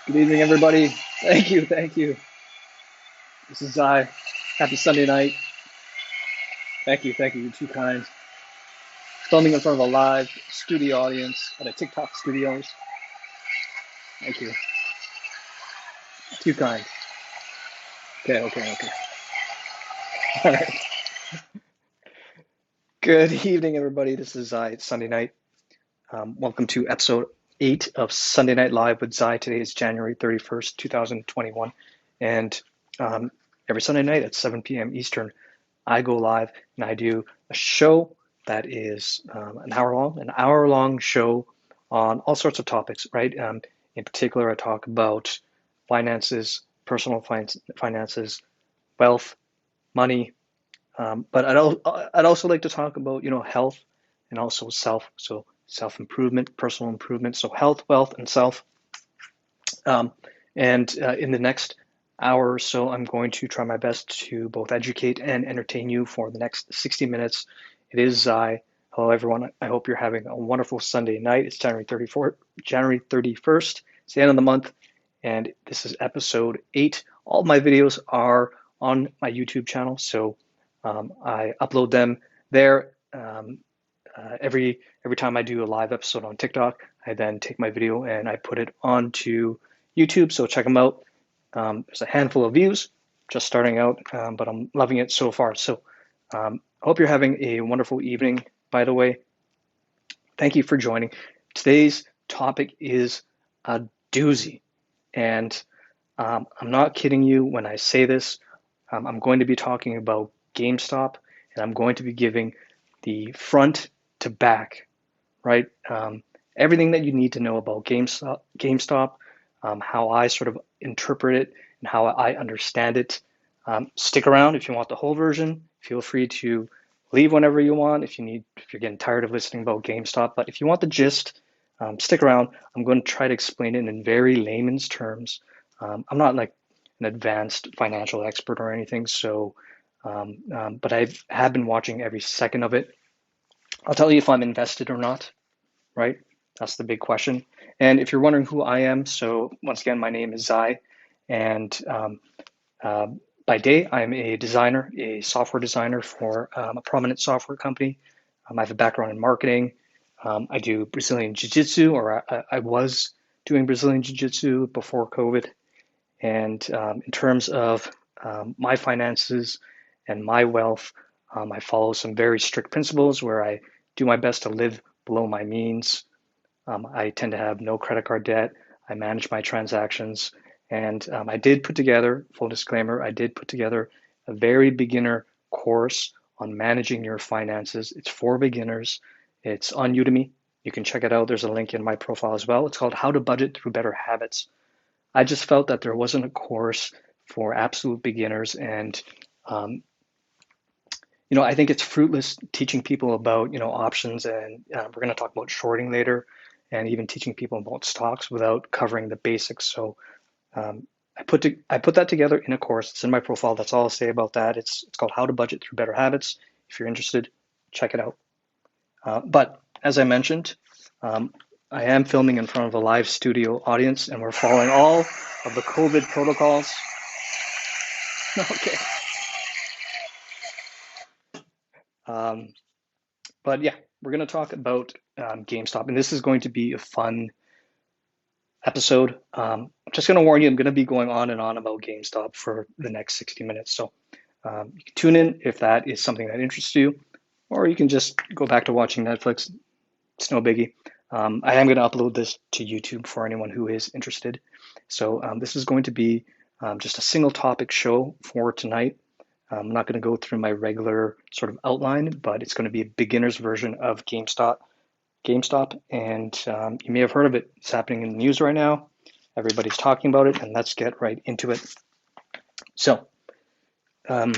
Good evening, everybody. Thank you, thank you. This is I. Happy Sunday night. Thank you. You're too kind. Filming in front of a live studio audience at a TikTok studios. Thank you. Too kind. Okay. All right. Good evening, everybody. This is Zai. It's Sunday night. Welcome to episode 8 of Sunday Night Live with Zai. Today is January 31st, 2021. And every Sunday night at 7 p.m. Eastern, I go live and I do a show that is an hour long show on all sorts of topics, right? In particular, I talk about finances, personal finances, wealth, money, but I'd also like to talk about, health and also self-improvement, personal improvement. So health, wealth, and self. Um, and in the next hour or so, I'm going to try my best to both educate and entertain you for the next 60 minutes. It is Zai. Hello, everyone. I hope you're having a wonderful Sunday night. It's January 31st. It's the end of the month, and this is episode 8. All of my videos are on my YouTube channel, so I upload them there. Every time I do a live episode on TikTok, I then take my video and I put it onto YouTube. So check them out. There's a handful of views, just starting out, but I'm loving it so far. So I hope you're having a wonderful evening. By the way, thank you for joining. Today's topic is a doozy, and I'm not kidding you when I say this. I'm going to be talking about GameStop, and I'm going to be giving the front to back, right? Everything that you need to know about GameStop, how I sort of interpret it and how I understand it. Stick around if you want the whole version. Feel free to leave whenever you want if you're getting tired of listening about GameStop. But if you want the gist, stick around. I'm going to try to explain it in very layman's terms. I'm not like an advanced financial expert or anything, but I have been watching every second of it. I'll tell you if I'm invested or not, right? That's the big question. And if you're wondering who I am, so once again, my name is Zai, and uh, by day, I'm a designer, a software designer for a prominent software company. I have a background in marketing. I do Brazilian Jiu-Jitsu, or I was doing Brazilian Jiu-Jitsu before COVID. And in terms of my finances and my wealth, I follow some very strict principles where I do my best to live below my means. I tend to have no credit card debt. I manage my transactions. And I did put together, full disclaimer, I did put together a very beginner course on managing your finances. It's for beginners. It's on Udemy. You can check it out. There's a link in my profile as well. It's called How to Budget Through Better Habits. I just felt that there wasn't a course for absolute beginners, and I think it's fruitless teaching people about options, and we're going to talk about shorting later, and even teaching people about stocks without covering the basics. So I put that together in a course. It's in my profile. That's all I'll say about that. It's called How to Budget Through Better Habits. If you're interested, check it out. But as I mentioned, I am filming in front of a live studio audience, and we're following all of the COVID protocols. Okay. But yeah, we're going to talk about GameStop, and this is going to be a fun episode. I'm just going to warn you, I'm going to be going on and on about GameStop for the next 60 minutes. So you can tune in if that is something that interests you, or you can just go back to watching Netflix. It's no biggie. I am going to upload this to YouTube for anyone who is interested. So this is going to be just a single topic show for tonight. I'm not going to go through my regular sort of outline, but it's going to be a beginner's version of GameStop. And you may have heard of it. It's happening in the news right now. Everybody's talking about it, and let's get right into it. So, about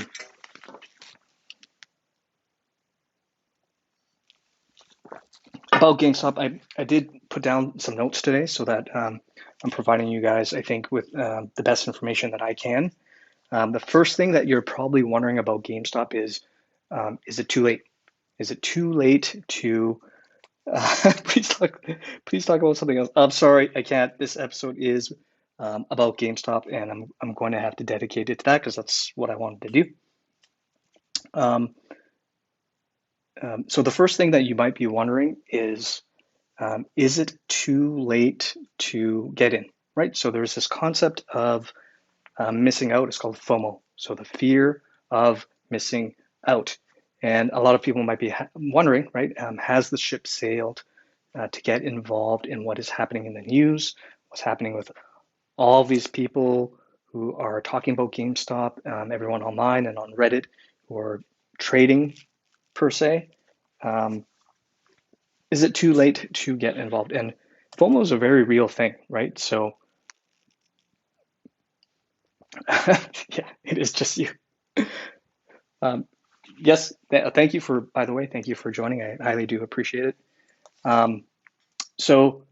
GameStop, I did put down some notes today so that I'm providing you guys, I think, with the best information that I can. The first thing that you're probably wondering about GameStop is it too late? Is it too late to please talk about something else? I'm sorry, I can't. This episode is about GameStop, and I'm going to have to dedicate it to that because that's what I wanted to do. Um, so the first thing that you might be wondering is it too late to get in, right? So there's this concept of missing out. It's called FOMO. So the fear of missing out. And a lot of people might be wondering, right? Has the ship sailed to get involved in what is happening in the news? What's happening with all these people who are talking about GameStop, everyone online and on Reddit who are trading per se? Um, is it too late to get involved? And FOMO is a very real thing, right? So, yeah, it is just you. Um, yes, thank you for, by the way, thank you for joining. I highly do appreciate it. Um, so,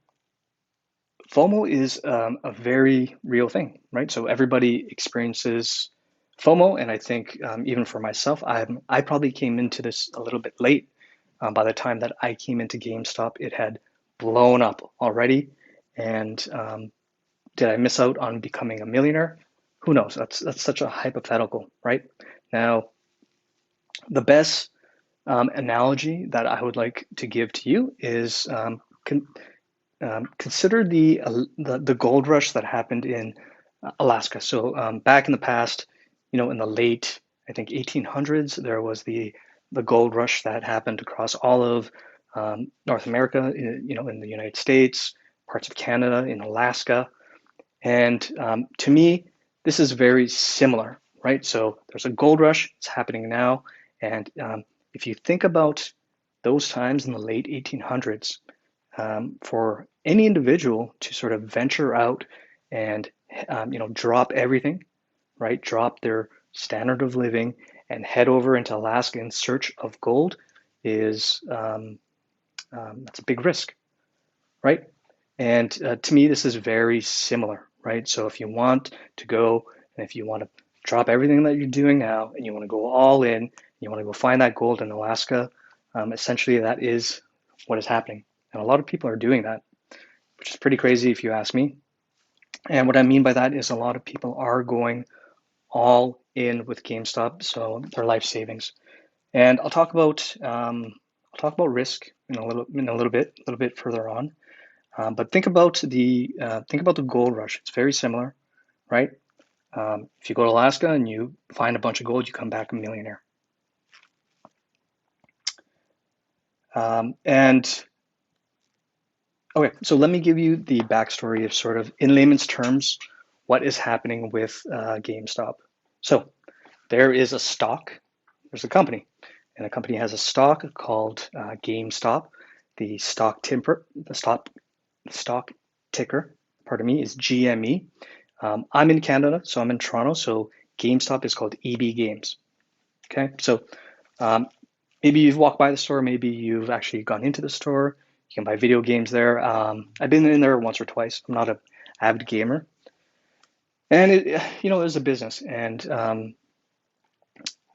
FOMO is a very real thing, right? So everybody experiences FOMO, and I think even for myself, I probably came into this a little bit late. By the time that I came into GameStop, it had blown up already, and did I miss out on becoming a millionaire? Who knows? That's such a hypothetical, right? Now, the best analogy that I would like to give to you is consider the gold rush that happened in Alaska. So back in the past, in the late, I think 1800s, there was the gold rush that happened across all of North America, in the United States, parts of Canada, in Alaska, and to me, this is very similar, right? So there's a gold rush, it's happening now, and if you think about those times in the late 1800s, for any individual to sort of venture out and drop everything, right? Drop their standard of living and head over into Alaska in search of gold is that's a big risk, right? And to me, this is very similar, right? So if you want to go and if you want to drop everything that you're doing now and you want to go all in, you want to go find that gold in Alaska, essentially that is what is happening. And a lot of people are doing that, which is pretty crazy if you ask me. And what I mean by that is a lot of people are going all in with GameStop, so their life savings. And I'll talk about risk in a little bit further on. But think about the gold rush. It's very similar, right? If you go to Alaska and you find a bunch of gold, you come back a millionaire. And okay, so let me give you the backstory of sort of, in layman's terms, what is happening with GameStop. So there is a stock, there's a company, and the company has a stock called GameStop. The stock ticker, pardon me, is GME. I'm in Canada, so I'm in Toronto, so GameStop is called EB Games. Okay, so maybe you've walked by the store, maybe you've actually gone into the store. You can buy video games there. I've been in there once or twice. I'm not an avid gamer, and it's a business. And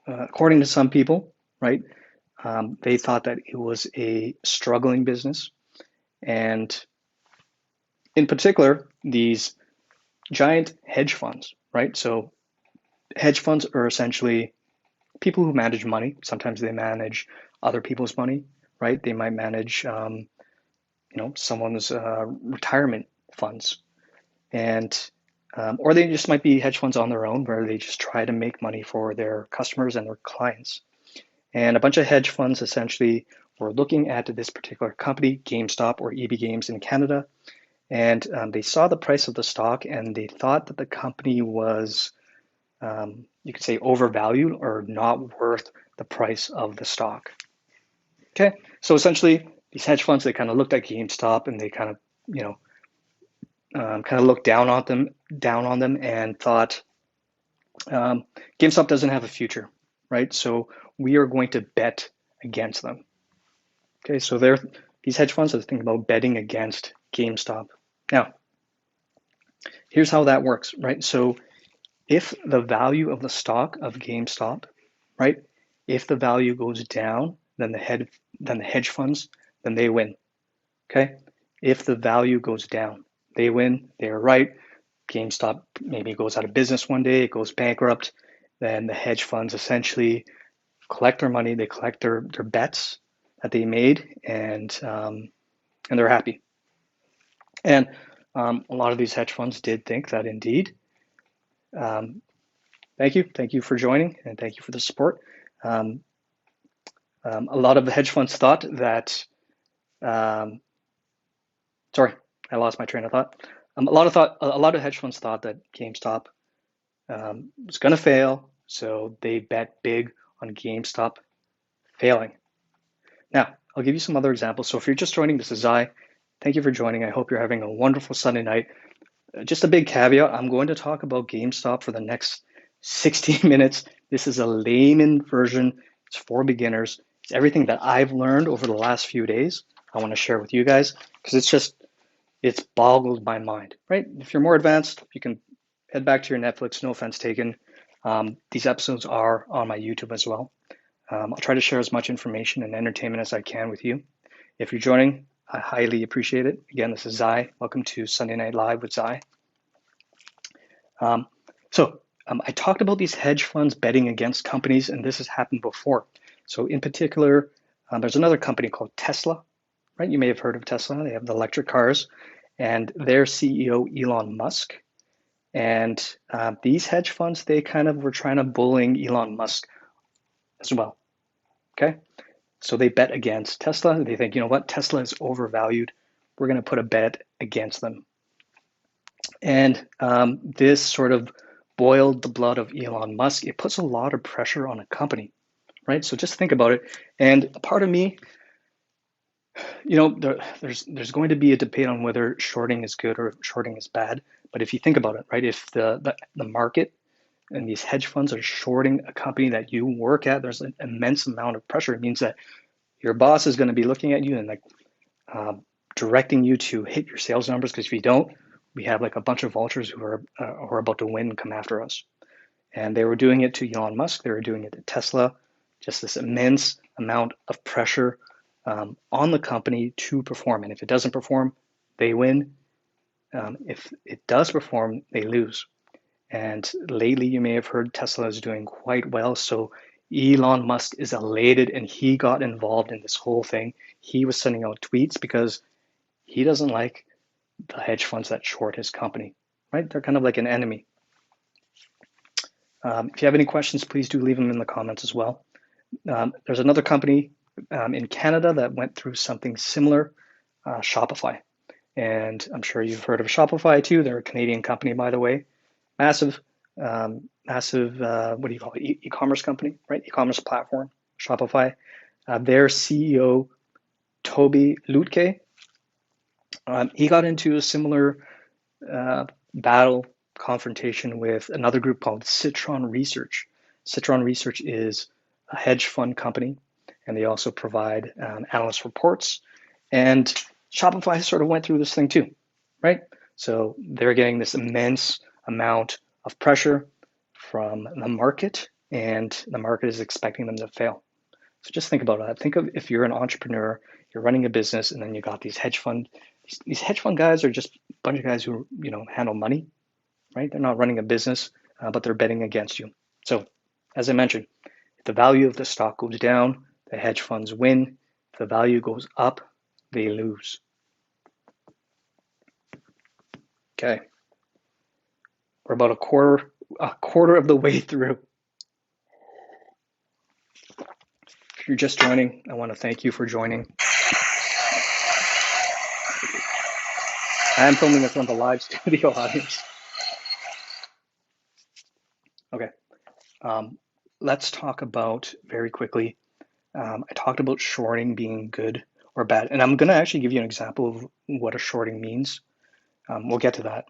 according to some people, right, they thought that it was a struggling business, and in particular, these giant hedge funds, right? So hedge funds are essentially people who manage money. Sometimes they manage other people's money, right? They might manage, someone's retirement funds, and or they just might be hedge funds on their own, where they just try to make money for their customers and their clients. And a bunch of hedge funds essentially were looking at this particular company, GameStop or EB Games in Canada, and they saw the price of the stock and they thought that the company was, you could say, overvalued or not worth the price of the stock. Okay, so essentially, these hedge funds, they kind of looked at GameStop and they kind of, looked down on them, and thought, GameStop doesn't have a future, right? So we are going to bet against them. Okay, so these hedge funds are thinking about betting against GameStop. Now, here's how that works, right? So if the value of the stock of GameStop, right, if the value goes down, then the hedge funds, then they win. Okay? If the value goes down, they win, they are right. GameStop maybe goes out of business one day, it goes bankrupt, then the hedge funds essentially collect their money, they collect their bets that they made, and they're happy. And a lot of these hedge funds did think that indeed. Thank you for joining, and thank you for the support. A lot of the hedge funds thought that. Sorry, I lost my train of thought. A lot of hedge funds thought that GameStop was going to fail, so they bet big on GameStop failing. Now, I'll give you some other examples. So if you're just joining, this is Zai. Thank you for joining. I hope you're having a wonderful Sunday night. Just a big caveat, I'm going to talk about GameStop for the next 60 minutes. This is a layman version. It's for beginners. It's everything that I've learned over the last few days. I want to share with you guys because it's boggled my mind, right? If you're more advanced, you can head back to your Netflix, no offense taken. These episodes are on my YouTube as well. I'll try to share as much information and entertainment as I can with you. If you're joining, I highly appreciate it. Again, this is Zai. Welcome to Sunday Night Live with Zai. I talked about these hedge funds betting against companies, and this has happened before. So in particular, there's another company called Tesla, right? You may have heard of Tesla. They have the electric cars, and their CEO, Elon Musk. And these hedge funds, they kind of were trying to bullying Elon Musk as well. Okay, so they bet against Tesla. They think, you know what, Tesla is overvalued. We're going to put a bet against them. And this sort of boiled the blood of Elon Musk. It puts a lot of pressure on a company, right? So just think about it. And a part of me, you know, there's going to be a debate on whether shorting is good or shorting is bad. But if you think about it, right, if the market and these hedge funds are shorting a company that you work at, there's an immense amount of pressure. It means that your boss is going to be looking at you and like directing you to hit your sales numbers, because if you don't, we have like a bunch of vultures who are about to win and come after us. And they were doing it to Elon Musk. They were doing it to Tesla. Just this immense amount of pressure on the company to perform. And if it doesn't perform, they win. If it does perform, they lose. And lately, you may have heard Tesla is doing quite well. So Elon Musk is elated, and he got involved in this whole thing. He was sending out tweets because he doesn't like the hedge funds that short his company, right? They're kind of like an enemy. If you have any questions, please do leave them in the comments as well. There's another company in Canada that went through something similar, Shopify. And I'm sure you've heard of Shopify too. They're a Canadian company, by the way. Massive, what do you call it? E-commerce company, right? E-commerce platform, Shopify. Their CEO, Toby Lutke, he got into a similar battle confrontation with another group called Citron Research. Citron Research is a hedge fund company, and they also provide analyst reports. And Shopify sort of went through this thing too, right? So they're getting this immense amount of pressure from the market, and the market is expecting them to fail. So just think about that. Think of if you're an entrepreneur, you're running a business, and then you got these hedge fund. These hedge fund guys are just a bunch of guys who, you know, handle money, right? They're not running a business, but they're betting against you. So, as I mentioned, if the value of the stock goes down, the hedge funds win. If the value goes up, they lose. Okay, we're about a quarter of the way through. If you're just joining, I want to thank you for joining. I am filming this on the live studio audience. Okay, let's talk about very quickly. I talked about shorting being good or bad, and I'm going to actually give you an example of what a shorting means. We'll get to that.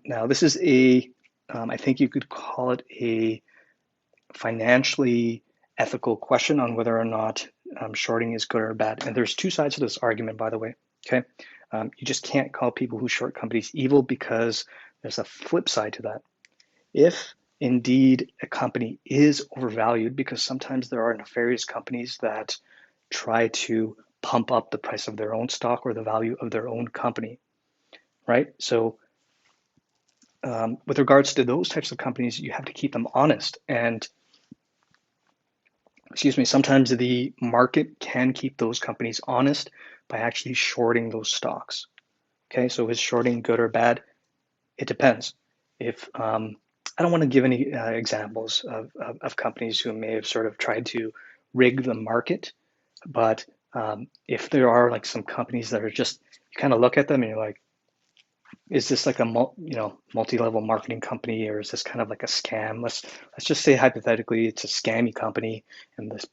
Now, this is I think you could call it a financially ethical question on whether or not shorting is good or bad. And there's two sides to this argument, by the way. Okay, you just can't call people who short companies evil, because there's a flip side to that. If indeed a company is overvalued, because sometimes there are nefarious companies that try to pump up the price of their own stock or the value of their own company, right? So with regards to those types of companies, you have to keep them honest. And excuse me, sometimes the market can keep those companies honest by actually shorting those stocks. Okay, so is shorting good or bad? It depends. If I don't want to give any examples of companies who may have sort of tried to rig the market, but if there are like some companies that are just, you kind of look at them and you're like, is this like a multi-level marketing company, or is this kind of like a scam? Let's just say hypothetically it's a scammy company and the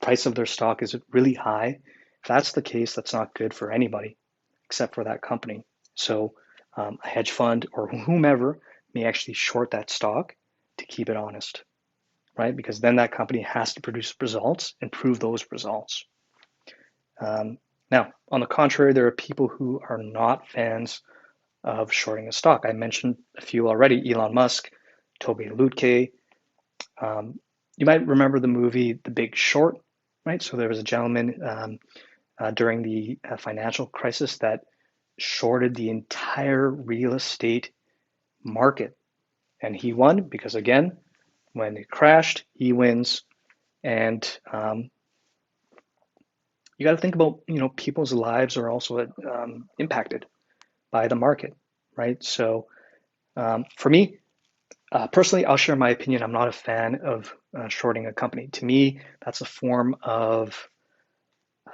price of their stock is really high. If that's the case, that's not good for anybody except for that company. So a hedge fund or whomever may actually short that stock to keep it honest, right? Because then that company has to produce results and prove those results. Now, on the contrary, there are people who are not fans of shorting a stock. I mentioned a few already: Elon Musk, Toby Lutke. You might remember the movie The Big Short, right? So there was a gentleman during the financial crisis that shorted the entire real estate market. And he won because, again, when it crashed, he wins. And you got to think about, people's lives are also impacted by the market, right? So for me, personally, I'll share my opinion. I'm not a fan of shorting a company. To me, that's a form of, I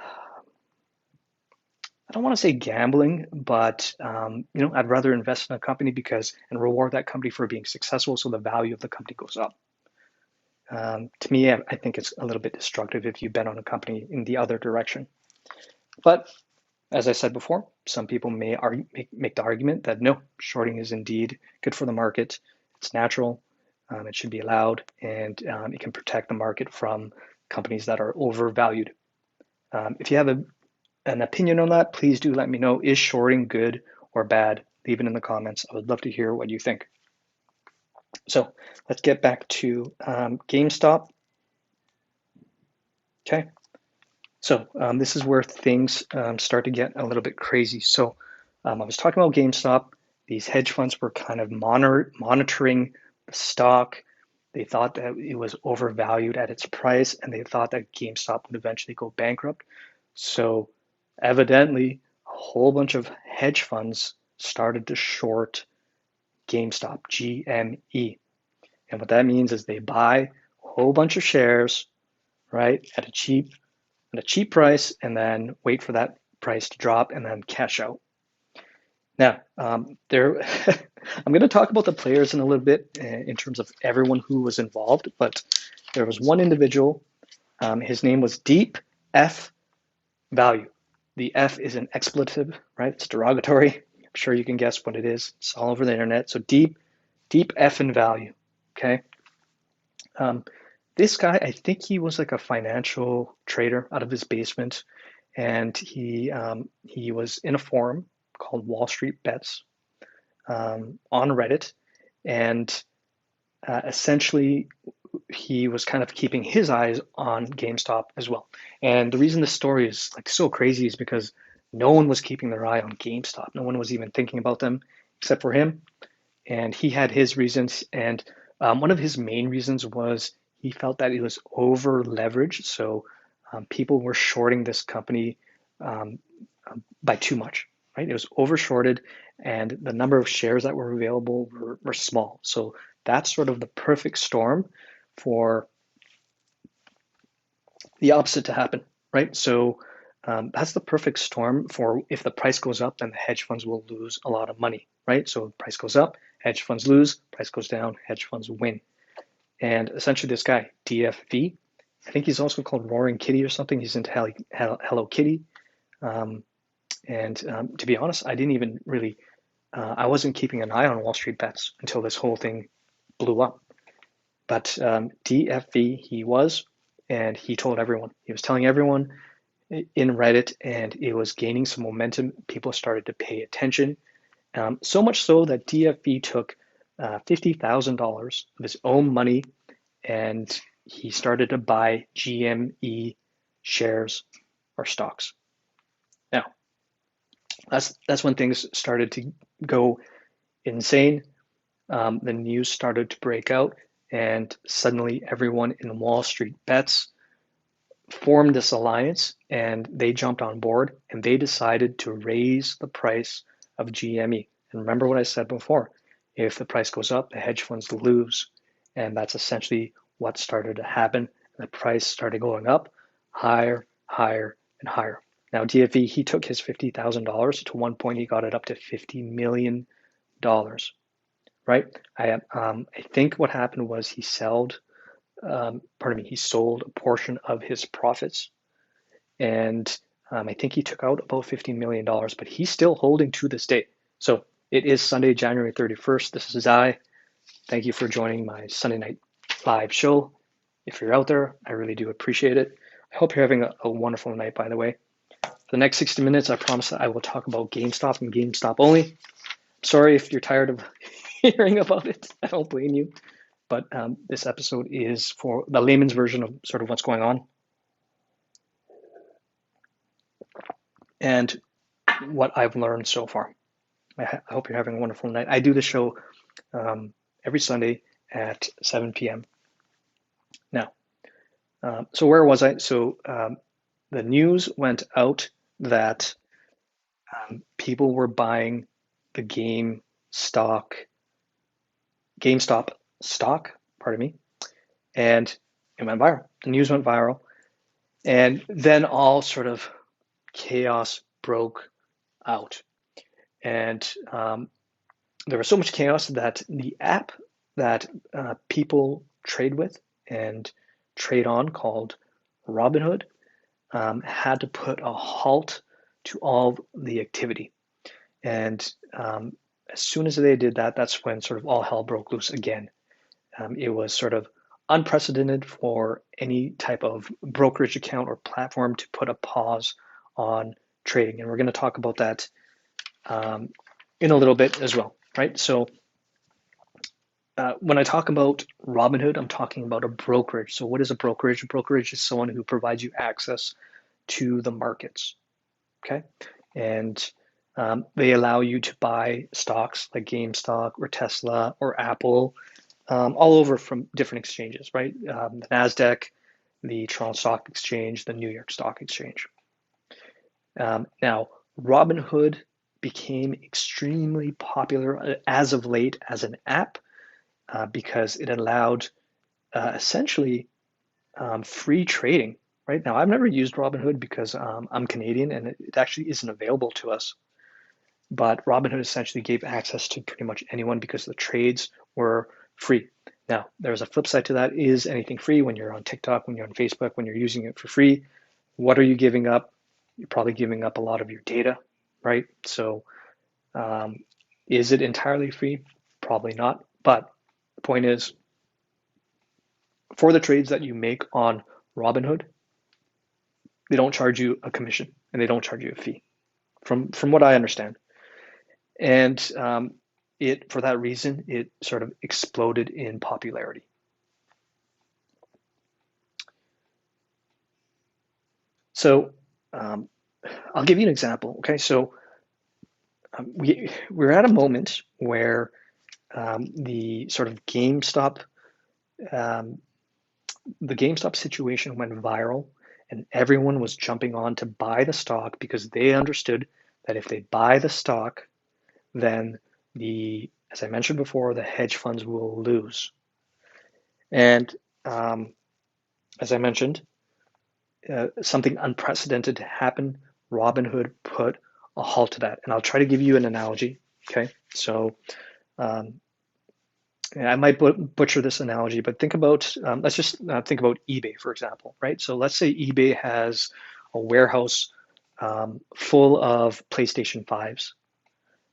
don't want to say gambling, but I'd rather invest in a company and reward that company for being successful, so the value of the company goes up. To me, I think it's a little bit destructive if you bet on a company in the other direction. But as I said before, some people may make the argument that no, shorting is indeed good for the market. It's natural. It should be allowed, and it can protect the market from companies that are overvalued. If you have an opinion on that, please do let me know. Is shorting good or bad? Leave it in the comments. I would love to hear what you think. So let's get back to GameStop. Okay. So this is where things start to get a little bit crazy. So I was talking about GameStop. These hedge funds were kind of monitoring the stock. They thought that it was overvalued at its price, and they thought that GameStop would eventually go bankrupt. So evidently, a whole bunch of hedge funds started to short GameStop, GME. And what that means is they buy a whole bunch of shares, right, at a cheap price, and then wait for that price to drop and then cash out. Now, I'm going to talk about the players in a little bit in terms of everyone who was involved, but there was one individual. His name was Deep F Value. The F is an expletive, right? It's derogatory. I'm sure you can guess what it is. It's all over the internet. So deep F in value. Okay. This guy, I think he was like a financial trader out of his basement, and he was in a forum called Wall Street Bets on Reddit, and essentially he was kind of keeping his eyes on GameStop as well. And the reason this story is like so crazy is because no one was keeping their eye on GameStop. No one was even thinking about them except for him, and he had his reasons. And one of his main reasons was he felt that it was over leveraged. So people were shorting this company by too much, right? It was over shorted, and the number of shares that were available were small. So that's sort of the perfect storm for the opposite to happen, right? So that's the perfect storm for if the price goes up, then the hedge funds will lose a lot of money, right? So price goes up, hedge funds lose, price goes down, hedge funds win. And essentially this guy, DFV, I think he's also called Roaring Kitty or something. He's into Hello Kitty. And to be honest, I didn't even really, I wasn't keeping an eye on Wall Street Bets until this whole thing blew up. But DFV he was, and he told everyone. He was telling everyone in Reddit, and it was gaining some momentum. People started to pay attention. So much so that DFV took $50,000 of his own money, and he started to buy GME shares or stocks. Now, that's when things started to go insane. the news started to break out, and suddenly everyone in Wall Street bets formed this alliance, and they jumped on board, and they decided to raise the price of GME. And remember what I said before, if the price goes up, the hedge funds lose. And that's essentially what started to happen. The price started going up higher, higher, and higher. Now, DFE, he took his $50,000. To one point, he got it up to $50 million, right? I think what happened was he sold a portion of his profits, and I think he took out about $15 million, but he's still holding to this day. So it is Sunday, January 31st. This is Zai. Thank you for joining my Sunday night live show. If you're out there, I really do appreciate it. I hope you're having a wonderful night, by the way. For the next 60 minutes, I promise that I will talk about GameStop and GameStop only. Sorry if you're tired of hearing about it. I don't blame you. But this episode is for the layman's version of sort of what's going on and what I've learned so far. I hope you're having a wonderful night. I do the show every Sunday at 7 p.m. Now, so where was I? So the news went out that people were buying the GameStop stock, pardon me, and it went viral. The news went viral, and then all sort of chaos broke out. And there was so much chaos that the app that people trade with and trade on, called Robinhood, had to put a halt to all the activity. And as soon as they did that, that's when sort of all hell broke loose again. It was sort of unprecedented for any type of brokerage account or platform to put a pause on trading. And we're going to talk about that in a little bit as well, right? So when I talk about Robinhood, I'm talking about a brokerage. So what is a brokerage? A brokerage is someone who provides you access to the markets, okay? And they allow you to buy stocks like GameStop or Tesla or Apple, all over from different exchanges, right? The NASDAQ, the Toronto Stock Exchange, the New York Stock Exchange. Now, Robinhood became extremely popular as of late as an app because it allowed essentially free trading. Right now, I've never used Robinhood because I'm Canadian and it actually isn't available to us. But Robinhood essentially gave access to pretty much anyone because the trades were free. Now, there's a flip side to that. Is anything free? When you're on TikTok, when you're on Facebook, when you're using it for free, what are you giving up? You're probably giving up a lot of your data, right? So is it entirely free? Probably not. But the point is, for the trades that you make on Robinhood, they don't charge you a commission and they don't charge you a fee, from what I understand. And for that reason, it sort of exploded in popularity. So I'll give you an example. Okay, so we're at a moment where the sort of GameStop situation went viral, and everyone was jumping on to buy the stock because they understood that if they buy the stock, then as I mentioned before, the hedge funds will lose. And as I mentioned, something unprecedented happened. Robinhood put a halt to that. And I'll try to give you an analogy. Okay, so I might butcher this analogy, but think about, let's just think about eBay, for example, right? So let's say eBay has a warehouse full of PlayStation 5s,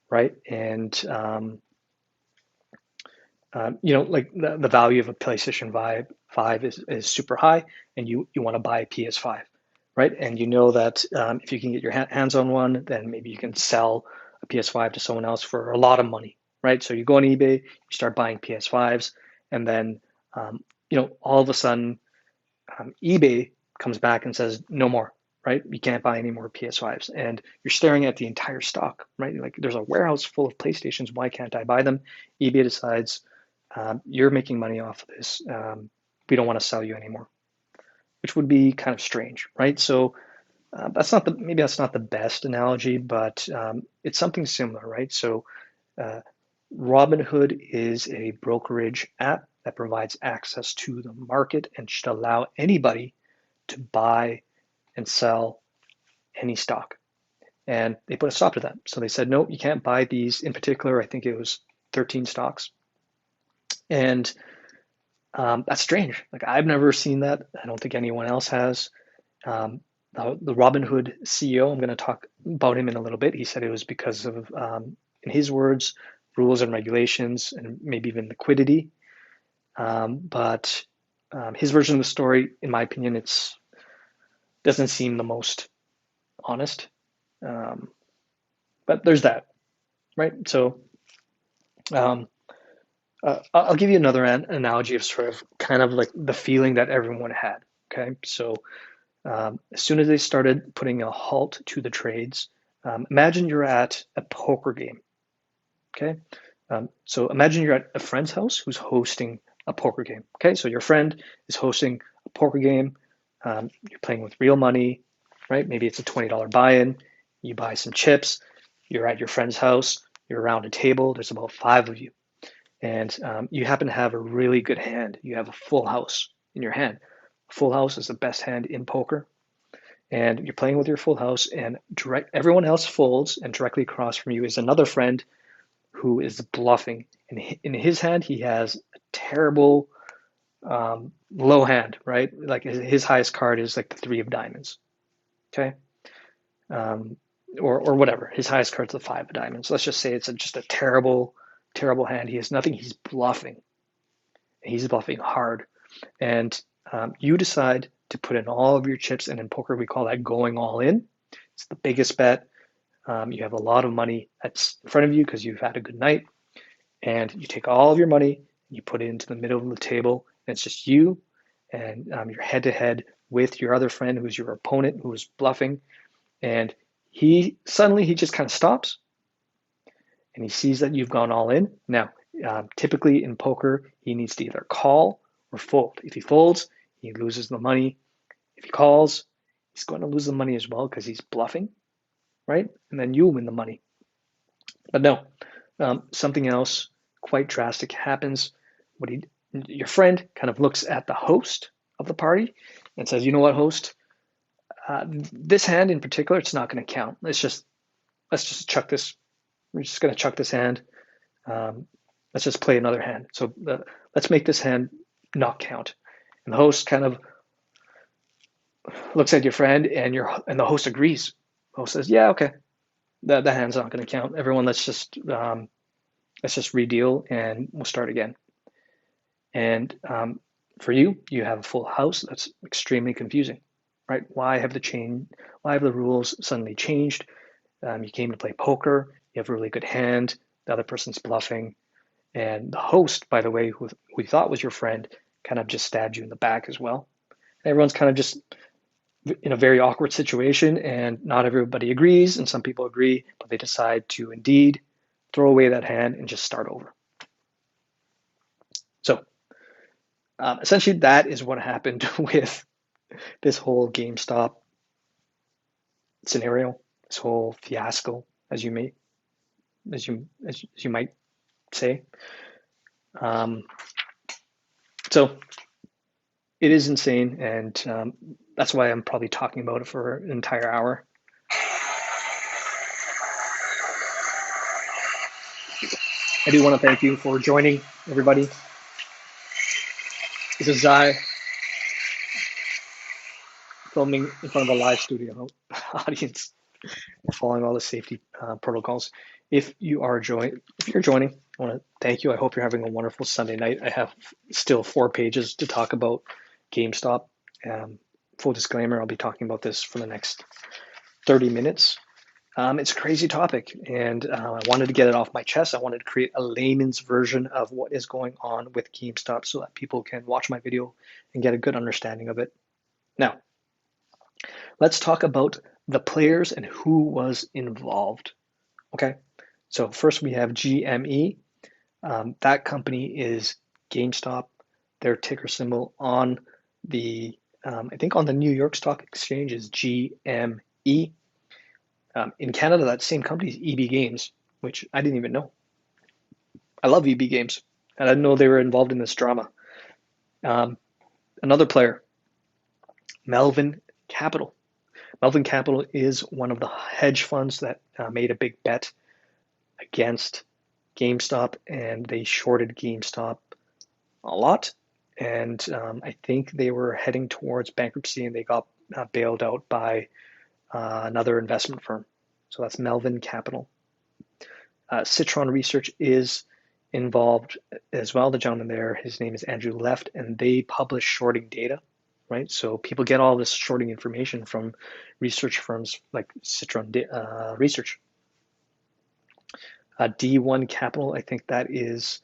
right? And like the value of a PlayStation 5 is super high, and you want to buy a PS5, right? And you know that if you can get your hands on one, then maybe you can sell a PS5 to someone else for a lot of money, right? So you go on eBay, you start buying PS5s, and then all of a sudden eBay comes back and says no more, right? You can't buy any more PS5s, and you're staring at the entire stock, right? Like there's a warehouse full of PlayStations. Why can't I buy them? eBay decides you're making money off of this. We don't want to sell you anymore, which would be kind of strange, right? So maybe that's not the best analogy, but it's something similar, right? So uh, Robinhood is a brokerage app that provides access to the market and should allow anybody to buy and sell any stock. And they put a stop to that. So they said, no, you can't buy these. In particular, I think it was 13 stocks. And that's strange. Like I've never seen that. I don't think anyone else has. The Robinhood CEO, I'm going to talk about him in a little bit. He said it was because of, in his words, rules and regulations and maybe even liquidity. But his version of the story, in my opinion, it doesn't seem the most honest. But there's that, right? So um, I'll give you another analogy of sort of kind of like the feeling that everyone had. Okay, so as soon as they started putting a halt to the trades, imagine you're at a poker game. Okay, so imagine you're at a friend's house who's hosting a poker game. Okay, so your friend is hosting a poker game. You're playing with real money, right? Maybe it's a $20 buy-in. You buy some chips. You're at your friend's house. You're around a table. There's about 5 of you, and you happen to have a really good hand. You have a full house in your hand. Full house is the best hand in poker, and you're playing with your full house, and everyone else folds, and directly across from you is another friend who is bluffing. In his hand, he has a terrible low hand, right? Like his highest card is like the 3 of diamonds, okay? Um, or whatever. His highest card's the 5 of diamonds. Let's just say it's just a terrible, terrible hand. He has nothing. He's bluffing. He's bluffing hard. And you decide to put in all of your chips, and in poker we call that going all in. It's the biggest bet. You have a lot of money that's in front of you because you've had a good night, and you take all of your money, you put it into the middle of the table, and it's just you, and you're head to head with your other friend who's your opponent who's bluffing, and he just kind of stops, and he sees that you've gone all in. Now, typically in poker, he needs to either call or fold. If he folds, he loses the money. If he calls, he's going to lose the money as well because he's bluffing, right? And then you win the money. But no, something else quite drastic happens. Your friend kind of looks at the host of the party and says, "You know what, host? This hand in particular, it's not going to count. Let's just chuck this. We're just going to chuck this hand. Let's just play another hand. So let's make this hand not count." And the host kind of looks at your friend, and the host agrees. The host says, "Yeah, okay, the hand's not going to count. Everyone, let's just redeal, and we'll start again." And for you have a full house. That's extremely confusing, right? Why have the rules suddenly changed? You came to play poker. You have a really good hand. The other person's bluffing, and the host, by the way, who we thought was your friend, kind of just stabbed you in the back as well. Everyone's kind of just in a very awkward situation, and not everybody agrees, and some people agree, but they decide to indeed throw away that hand and just start over. So essentially, that is what happened with this whole GameStop scenario, this whole fiasco, as you might say. So it is insane, and that's why I'm probably talking about it for an entire hour. I do want to thank you for joining, everybody. This is Zai, filming in front of a live studio audience, following all the safety protocols. If you're joining, I want to thank you. I hope you're having a wonderful Sunday night. I have still 4 pages to talk about GameStop. Full disclaimer, I'll be talking about this for the next 30 minutes. It's a crazy topic, and I wanted to get it off my chest. I wanted to create a layman's version of what is going on with GameStop so that people can watch my video and get a good understanding of it. Now, Let's talk about the players and who was involved. Okay, so first we have GME. That company is GameStop. Their ticker symbol on the, I think on the New York Stock Exchange is GME. In Canada, that same company is EB Games, which I didn't even know. I love EB Games, and I didn't know they were involved in this drama. Um, Another player, Melvin Capital. Melvin Capital is one of the hedge funds that made a big bet against GameStop, and they shorted GameStop a lot. And I think they were heading towards bankruptcy, and they got bailed out by another investment firm. So that's Melvin Capital. Citron Research is involved as well. The gentleman there, his name is Andrew Left, and they publish shorting data, right? So people get all this shorting information from research firms like Citron Research. D1 Capital, I think that is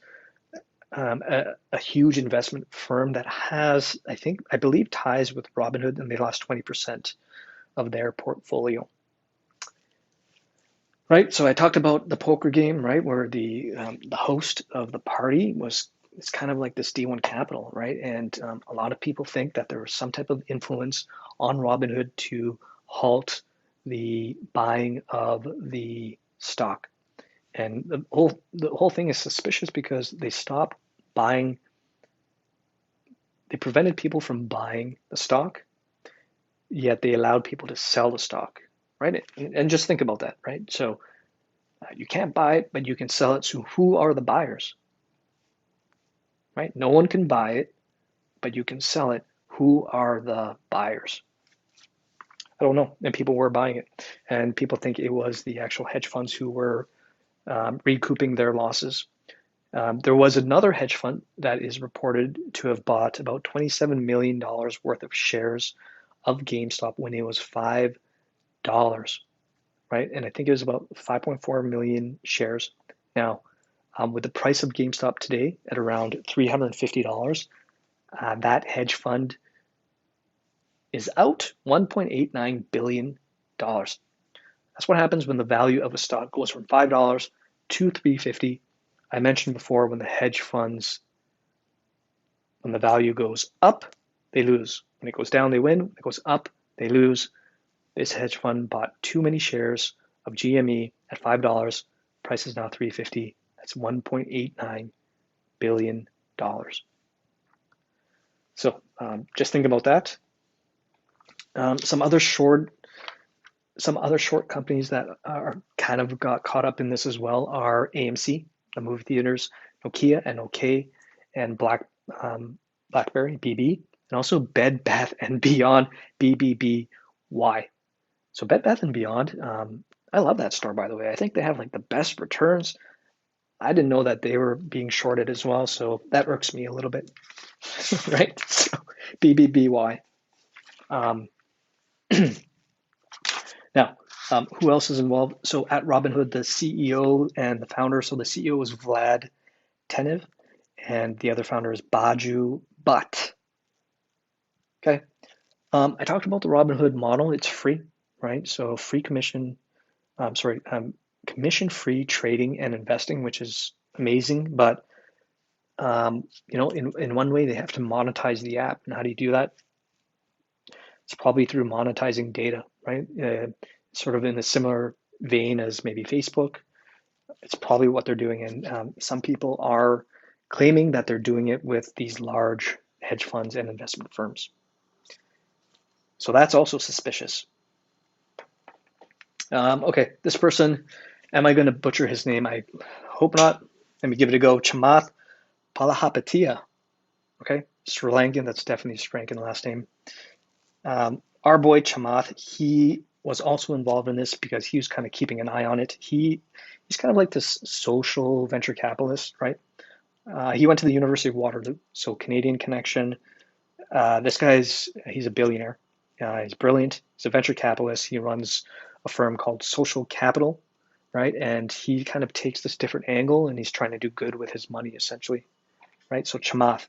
a huge investment firm that has, I believe, ties with Robinhood, and they lost 20% of their portfolio. Right, so I talked about the poker game, right, where the host of the party was, it's kind of like this D1 Capital, right, and a lot of people think that there was some type of influence on Robinhood to halt the buying of the stock, and the whole thing is suspicious because they stopped buying, they prevented people from buying the stock, yet they allowed people to sell the stock, right, and just think about that, right, so. You can't buy it, but you can sell it. So who are the buyers? Right? No one can buy it, but you can sell it. Who are the buyers? I don't know. And people were buying it. And people think it was the actual hedge funds who were recouping their losses. There was another hedge fund that is reported to have bought about $27 million worth of shares of GameStop when it was $5, right? And I think it was about 5.4 million shares. Now, with the price of GameStop today at around $350, that hedge fund is out $1.89 billion. That's what happens when the value of a stock goes from $5 to $350. I mentioned before when the hedge funds, when the value goes up, they lose. When it goes down, they win. When it goes up, they lose. This hedge fund bought too many shares of GME at $5. Price is now $350. That's $1.89 billion. So just think about that. Some other short companies that are kind of got caught up in this as well are AMC, the movie theaters, Nokia and OK, and BlackBerry BB, and also Bed Bath and Beyond BBBY. So Bed Bath and Beyond, I love that store, by the way. I think they have like the best returns. I didn't know that they were being shorted as well, so that irks me a little bit, right? So BBBY. Now, who else is involved? So at Robinhood, the CEO and the founder. So the CEO is Vlad Tenev, and the other founder is Baju Butt. Okay. I talked about the Robinhood model. It's free, right? So free commission, commission-free trading and investing, which is amazing. But in one way, they have to monetize the app. And how do you do that? It's probably through monetizing data, right? Sort of in a similar vein as maybe Facebook. It's probably what they're doing. And some people are claiming that they're doing it with these large hedge funds and investment firms. So that's also suspicious. Okay, this person, am I going to butcher his name? I hope not. Let me give it a go. Chamath Palihapitiya. Okay, Sri Lankan. That's definitely Sri Lankan last name. Our boy Chamath, he was also involved in this because he was kind of keeping an eye on it. He's kind of like this social venture capitalist, right? He went to the University of Waterloo, so Canadian connection. He's a billionaire. He's brilliant. He's a venture capitalist. He runs a firm called Social Capital, right? And he kind of takes this different angle, and he's trying to do good with his money, essentially, right? So Chamath.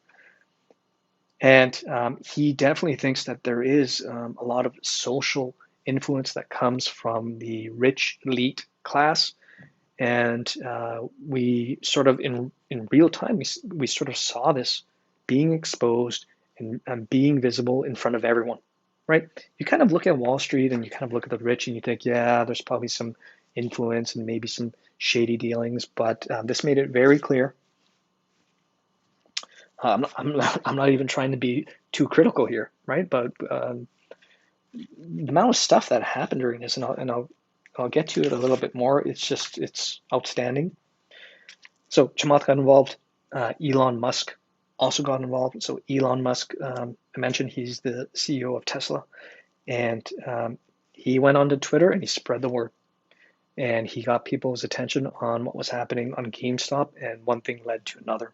And he definitely thinks that there is a lot of social influence that comes from the rich elite class. And we sort of in real time, we sort of saw this being exposed and being visible in front of everyone, right? You kind of look at Wall Street and you kind of look at the rich and you think, yeah, there's probably some influence and maybe some shady dealings, but this made it very clear. I'm not even trying to be too critical here, right? But the amount of stuff that happened during this, and I'll get to it a little bit more. It's outstanding. So Chamath got involved. Elon Musk also got involved. So Elon Musk, I mentioned he's the CEO of Tesla, and he went onto Twitter and he spread the word, and he got people's attention on what was happening on GameStop, and one thing led to another.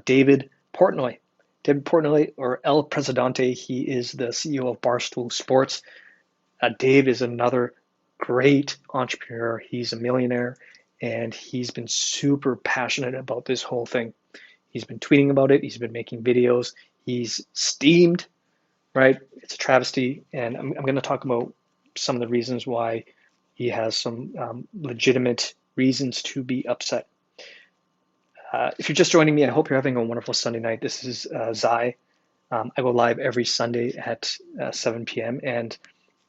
David Portnoy. David Portnoy, or El Presidente, he is the CEO of Barstool Sports. Dave is another great entrepreneur. He's a millionaire, and he's been super passionate about this whole thing. He's been tweeting about it. He's been making videos. He's steamed, right? It's a travesty, and I'm going to talk about some of the reasons why he has some legitimate reasons to be upset. If you're just joining me, I hope you're having a wonderful Sunday night. This is Zai. I go live every Sunday at 7 p.m. And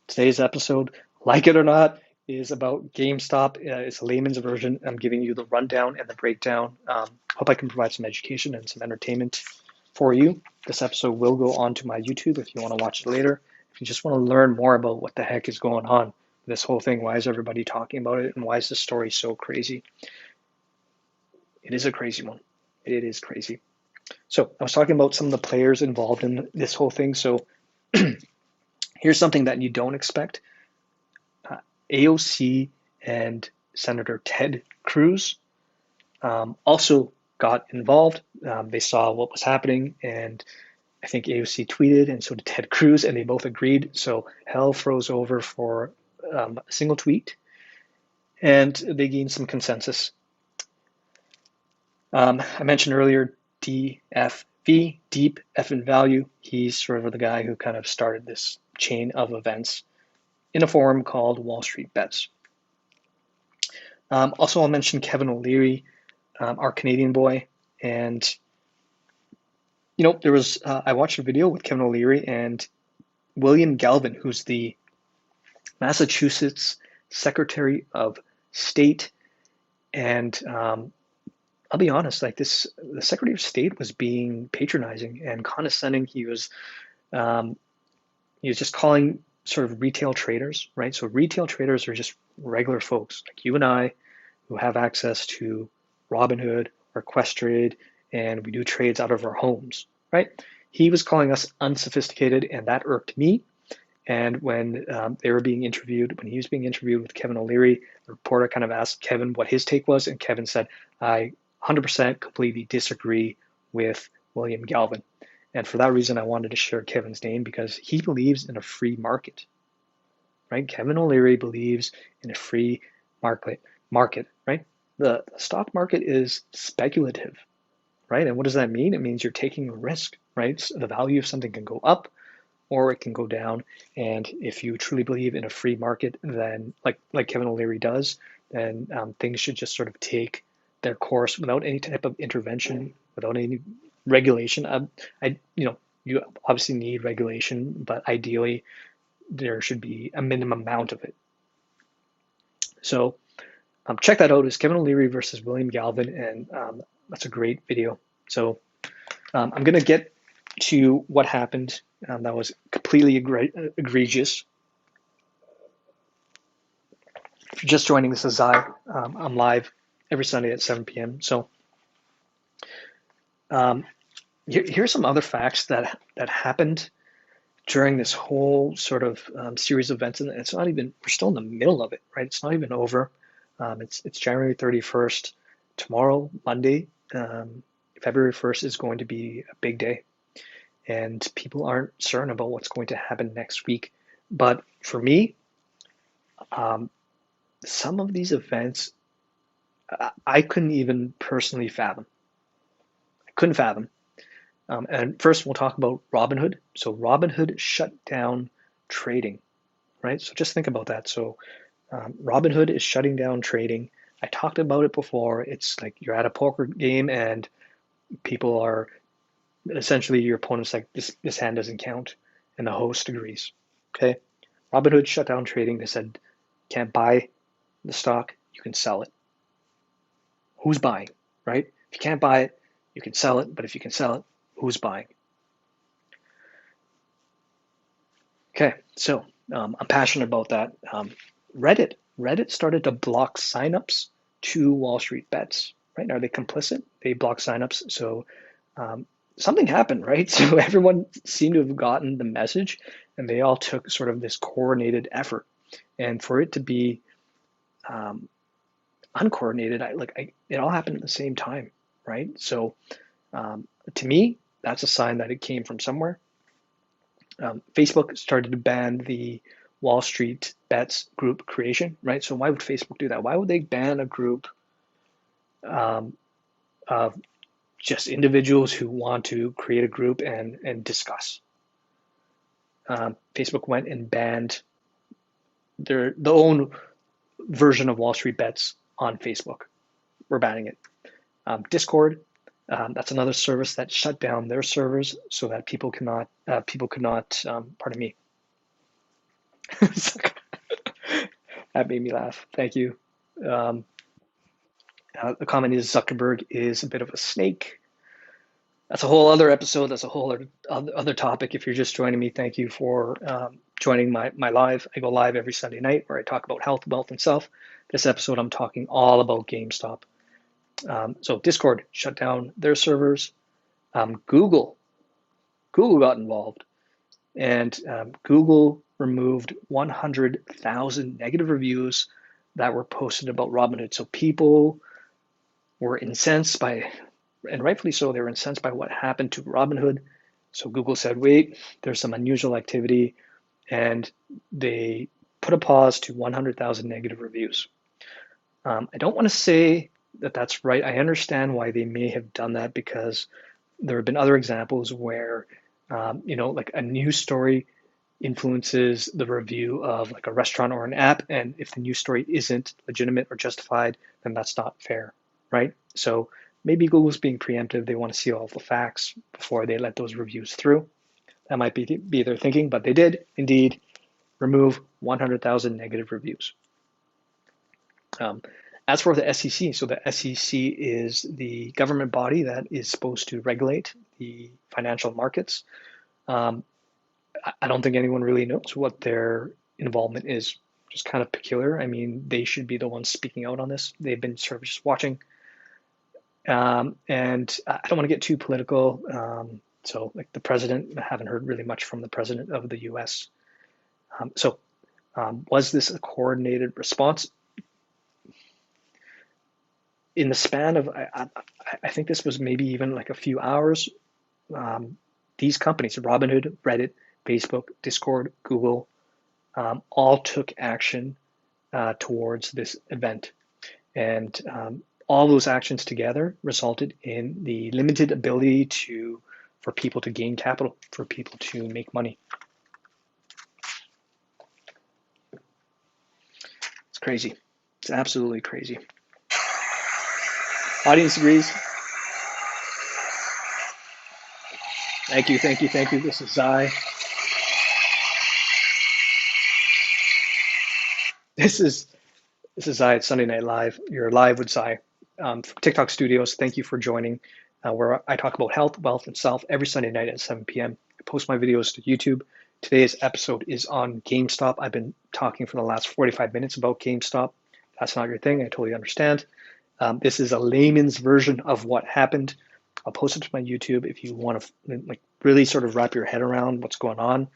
today's episode, like it or not, is about GameStop. It's a layman's version. I'm giving you the rundown and the breakdown. Hope I can provide some education and some entertainment for you. This episode will go on to my YouTube if you want to watch it later. If you just want to learn more about what the heck is going on, this whole thing, why is everybody talking about it, and why is the story so crazy? It is a crazy one. It is crazy. So I was talking about some of the players involved in this whole thing. So here's something that you don't expect. AOC and Senator Ted Cruz also got involved. They saw what was happening, and I think AOC tweeted, and so did Ted Cruz, and they both agreed. So hell froze over for a single tweet, and they gained some consensus. I mentioned earlier DFV, Deep F in Value. He's sort of the guy who kind of started this chain of events in a forum called Wall Street Bets. Also, I'll mention Kevin O'Leary, our Canadian boy. And, there was, I watched a video with Kevin O'Leary and William Galvin, who's the Massachusetts Secretary of State. And I'll be honest, like the Secretary of State was being patronizing and condescending. He was just calling sort of retail traders, right? So retail traders are just regular folks like you and I who have access to Robinhood or Questrade, and we do trades out of our homes, right? He was calling us unsophisticated, and that irked me. And when they were being interviewed, when he was being interviewed with Kevin O'Leary, the reporter kind of asked Kevin what his take was, and Kevin said, I 100% completely disagree with William Galvin. And for that reason, I wanted to share Kevin's name because he believes in a free market, right? Kevin O'Leary believes in a free market, right? The stock market is speculative, right? And what does that mean? It means you're taking a risk, right? So the value of something can go up or it can go down. And if you truly believe in a free market, then like Kevin O'Leary does, then things should just sort of take their course without any type of intervention, without any regulation. You obviously need regulation, but ideally there should be a minimum amount of it. So check that out. It's Kevin O'Leary versus William Galvin, and that's a great video. So I'm going to get to what happened. That was completely egregious. If you're just joining, this is Zai. I'm live every Sunday at 7 p.m. So here's some other facts that happened during this whole sort of series of events, and it's not even, we're still in the middle of it, right? It's not even over. It's January 31st. Tomorrow, Monday, February 1st is going to be a big day, and people aren't certain about what's going to happen next week. But for me, some of these events, I couldn't even personally fathom. I couldn't fathom. And first, we'll talk about Robinhood. So Robinhood shut down trading, right? So just think about that. So Robinhood is shutting down trading. I talked about it before. It's like you're at a poker game and people are essentially your opponent's like this hand doesn't count, and the host agrees. Okay, Robinhood shut down trading. They said can't buy the stock, you can sell it. Who's buying, right? If you can't buy it, you can sell it, but if you can sell it, who's buying? Okay, so I'm passionate about that. Reddit started to block signups to Wall Street bets. Right? Are they complicit? They block signups. So um, something happened, right? So everyone seemed to have gotten the message, and they all took sort of this coordinated effort. And for it to be um, uncoordinated, it all happened at the same time, right? So to me, that's a sign that it came from somewhere. Facebook started to ban the Wall Street bets group creation, right? So why would Facebook do that? Why would they ban a group um, of just individuals who want to create a group and discuss? Facebook went and banned their own version of Wall Street bets on Facebook. We're banning it. Discord, that's another service that shut down their servers so that people could not, pardon me. That made me laugh. Thank you. Um, the comment is Zuckerberg is a bit of a snake. That's a whole other episode. That's a whole other topic. If you're just joining me, thank you for joining my live. I go live every Sunday night where I talk about health, wealth, and self. This episode, I'm talking all about GameStop. So Discord shut down their servers. Google got involved, and Google removed 100,000 negative reviews that were posted about Robinhood. So people were incensed by, and rightfully so, they were incensed by what happened to Robinhood. So Google said, wait, there's some unusual activity, and they put a pause to 100,000 negative reviews. I don't want to say that that's right. I understand why they may have done that because there have been other examples where, like a news story influences the review of like a restaurant or an app. And if the news story isn't legitimate or justified, then that's not fair, right? So maybe Google's being preemptive. They want to see all the facts before they let those reviews through. That might be their thinking, but they did indeed remove 100,000 negative reviews. As for the SEC, so the SEC is the government body that is supposed to regulate the financial markets. I don't think anyone really knows what their involvement is. Just kind of peculiar. I mean, they should be the ones speaking out on this. They've been sort of just watching. And I don't want to get too political. So like the president, I haven't heard really much from the president of the US. Was this a coordinated response? In the span of, I think this was maybe even like a few hours, these companies, Robinhood, Reddit, Facebook, Discord, Google, all took action towards this event. And all those actions together resulted in the limited ability for people to gain capital, for people to make money. It's crazy. It's absolutely crazy. Audience agrees. Thank you. This is Zai. This is Zai at Sunday Night Live. You're live with Zai from TikTok Studios. Thank you for joining, where I talk about health, wealth, and self every Sunday night at 7 p.m. I post my videos to YouTube. Today's episode is on GameStop. I've been talking for the last 45 minutes about GameStop. That's not your thing. I totally understand. This is a layman's version of what happened. I'll post it to my YouTube if you want to like really sort of wrap your head around what's going on.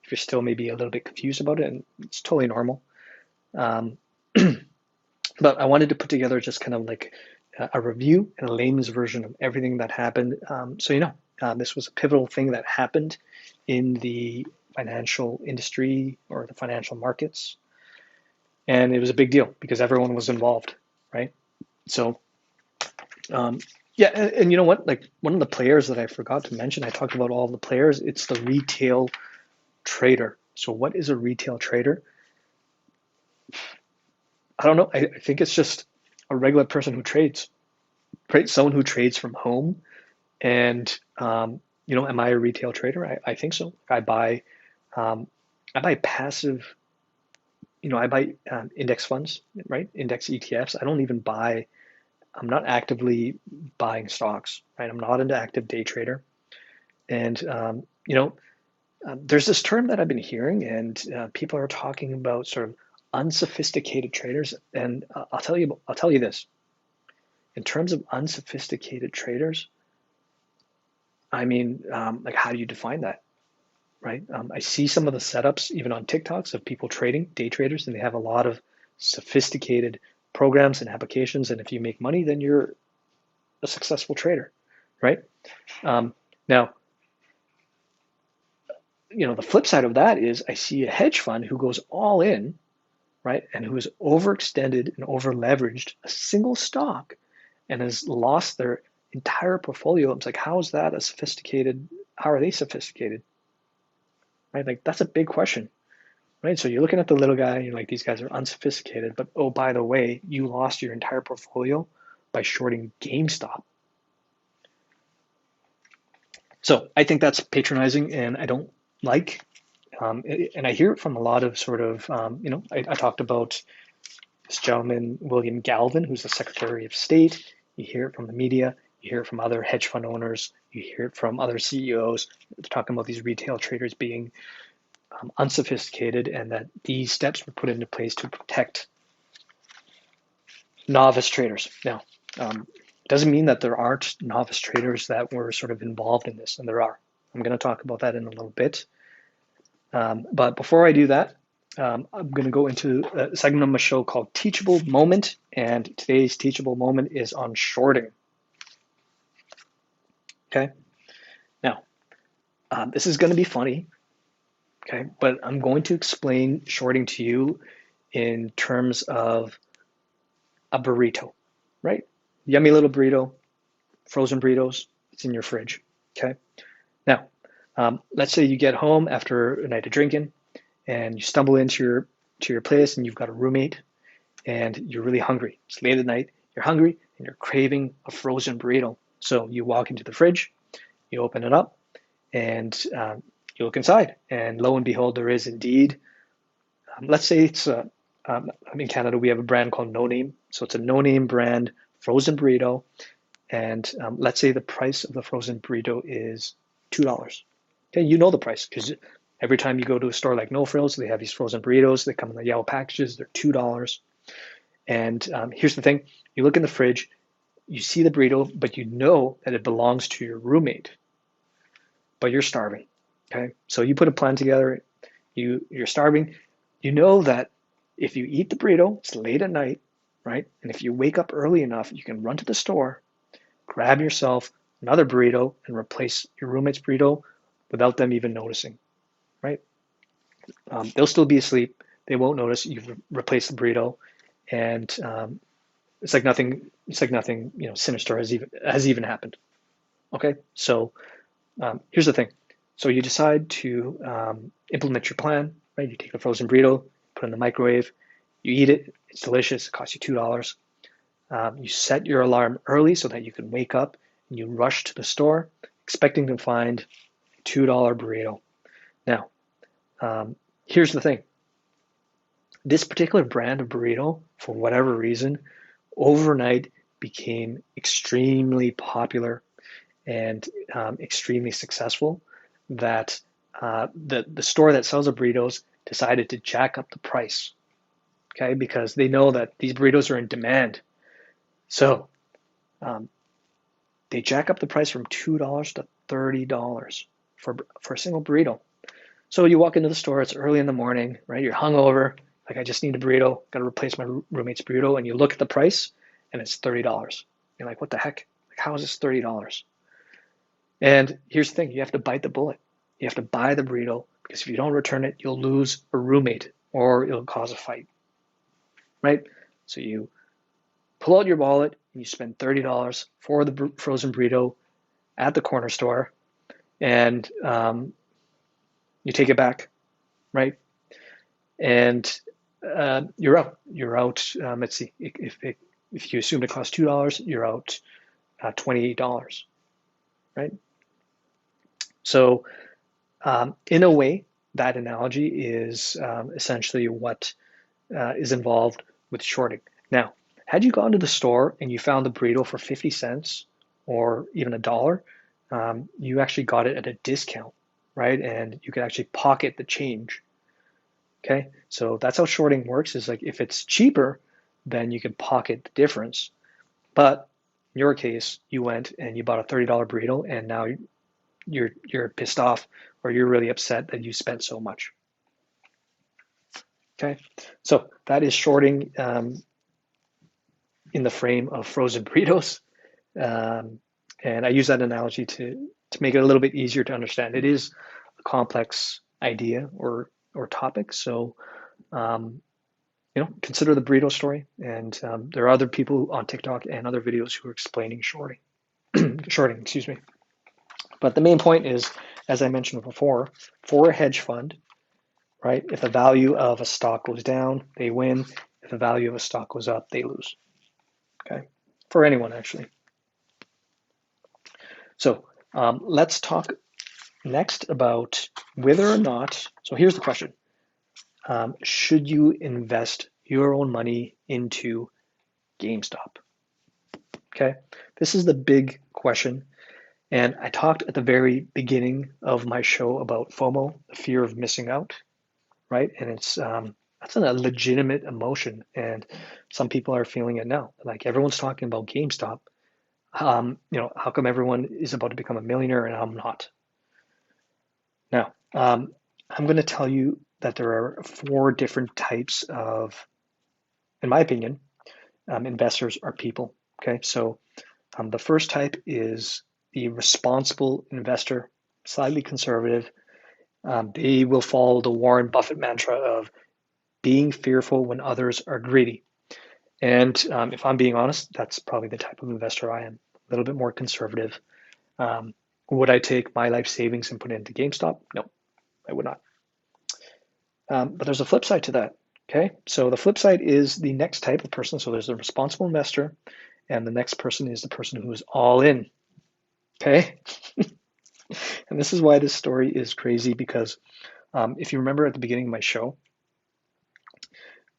If you're still maybe a little bit confused about it, and it's totally normal. But I wanted to put together just kind of like a review and a layman's version of everything that happened. This was a pivotal thing that happened in the financial industry or the financial markets. And it was a big deal because everyone was involved, right? So Yeah, and you know what? Like one of the players that I forgot to mention, I talked about all the players. It's the retail trader. So what is a retail trader? I don't know. I think it's just a regular person who trades, right? Someone who trades from home. And am I a retail trader? I think so. Um, I buy passive. I buy index funds, right? Index ETFs. I don't even buy. I'm not actively buying stocks, right? I'm not into active day trader. And there's this term that I've been hearing, and people are talking about sort of unsophisticated traders. And I'll tell you this. In terms of unsophisticated traders, I mean, like, how do you define that, right? I see some of the setups even on TikToks of people trading, day traders, and they have a lot of sophisticated programs and applications. And if you make money, then you're a successful trader, right? Now, the flip side of that is I see a hedge fund who goes all in, right, and who is overextended and over leveraged a single stock and has lost their entire portfolio. It's like, how is that a sophisticated? How are they sophisticated? Right? Like that's a big question, right? So you're looking at the little guy, and you're like, these guys are unsophisticated, but oh, by the way, you lost your entire portfolio by shorting GameStop. So I think that's patronizing, and I don't like. And I hear it from a lot of sort of, I talked about this gentleman, William Galvin, who's the Secretary of State. You hear it from the media. You hear it from other hedge fund owners. You hear it from other CEOs. They're talking about these retail traders being unsophisticated, and that these steps were put into place to protect novice traders. Now, it doesn't mean that there aren't novice traders that were sort of involved in this, and there are. I'm going to talk about that in a little bit. But before I do that, I'm going to go into a segment of my show called Teachable Moment, and today's teachable moment is on shorting. Okay. Now, this is going to be funny. Okay, but I'm going to explain shorting to you in terms of a burrito, right? Yummy little burrito, frozen burritos. It's in your fridge. Okay. Now, let's say you get home after a night of drinking, and you stumble into your place, and you've got a roommate, and you're really hungry. It's late at night. You're hungry, and you're craving a frozen burrito. So you walk into the fridge, you open it up, and you look inside, and lo and behold, there is indeed. Let's say it's in Canada, we have a brand called No Name. So it's a No Name brand frozen burrito. And let's say the price of the frozen burrito is $2. Okay, you know the price because every time you go to a store like No Frills, they have these frozen burritos. They come in the yellow packages. They're $2. And here's the thing. You look in the fridge, you see the burrito, but you know that it belongs to your roommate. But you're starving. Okay, so you put a plan together. You're starving. You know that if you eat the burrito, it's late at night, right? And if you wake up early enough, you can run to the store, grab yourself another burrito, and replace your roommate's burrito without them even noticing, right? They'll still be asleep. They won't notice you've replaced the burrito, and it's like nothing. It's like nothing, sinister has even happened. Okay, so here's the thing. So you decide to implement your plan, right? You take the frozen burrito, put it in the microwave, you eat it. It's delicious. It costs you $2. You set your alarm early so that you can wake up and you rush to the store expecting to find a $2 burrito. Now, here's the thing. This particular brand of burrito, for whatever reason, overnight became extremely popular and extremely successful that the store that sells the burritos decided to jack up the price, okay, because they know that these burritos are in demand. So they jack up the price from $2 to $30 for a single burrito. So you walk into the store, it's early in the morning, right? You're hungover, like I just need a burrito, got to replace my roommate's burrito, and you look at the price and it's $30. You're like, what the heck? Like, how is this $30? And here's the thing, you have to bite the bullet. You have to buy the burrito because if you don't return it, you'll lose a roommate or it'll cause a fight, right? So you pull out your wallet, and you spend $30 for the frozen burrito at the corner store, and you take it back, right? And you're out. You're out. Let's see. If you assume it costs $2, you're out $28, right? So in a way, that analogy is essentially what is involved with shorting. Now, had you gone to the store and you found the burrito for 50 cents or even $1, you actually got it at a discount, right? And you could actually pocket the change. Okay, so that's how shorting works. Is like if it's cheaper, then you can pocket the difference. But in your case, you went and you bought a $30 burrito, and now you're pissed off or you're really upset that you spent so much. Okay, so that is shorting in the frame of frozen burritos. And I use that analogy to make it a little bit easier to understand. It is a complex idea or topic, so consider the burrito story. And there are other people on TikTok and other videos who are explaining shorting. Shorting, excuse me. But the main point is, as I mentioned before, for a hedge fund, right? If the value of a stock goes down, they win. If the value of a stock goes up, they lose. Okay, for anyone actually. So let's talk next about whether or not. So here's the question: should you invest your own money into GameStop? Okay, this is the big question. And I talked at the very beginning of my show about FOMO, the fear of missing out, right? And it's that's a legitimate emotion, and some people are feeling it now. Like everyone's talking about GameStop. How come everyone is about to become a millionaire and I'm not? Now, I'm going to tell you that there are 4 different types of, in my opinion, investors are people. Okay, so the first type is the responsible investor, slightly conservative. They will follow the Warren Buffett mantra of being fearful when others are greedy. And if I'm being honest, that's probably the type of investor I am, a little bit more conservative. Would I take my life savings and put it into GameStop? No, I would not. But there's a flip side to that. Okay, so the flip side is the next type of person. So there's a responsible investor, and the next person is the person who is all in. Okay, and this is why this story is crazy because if you remember at the beginning of my show,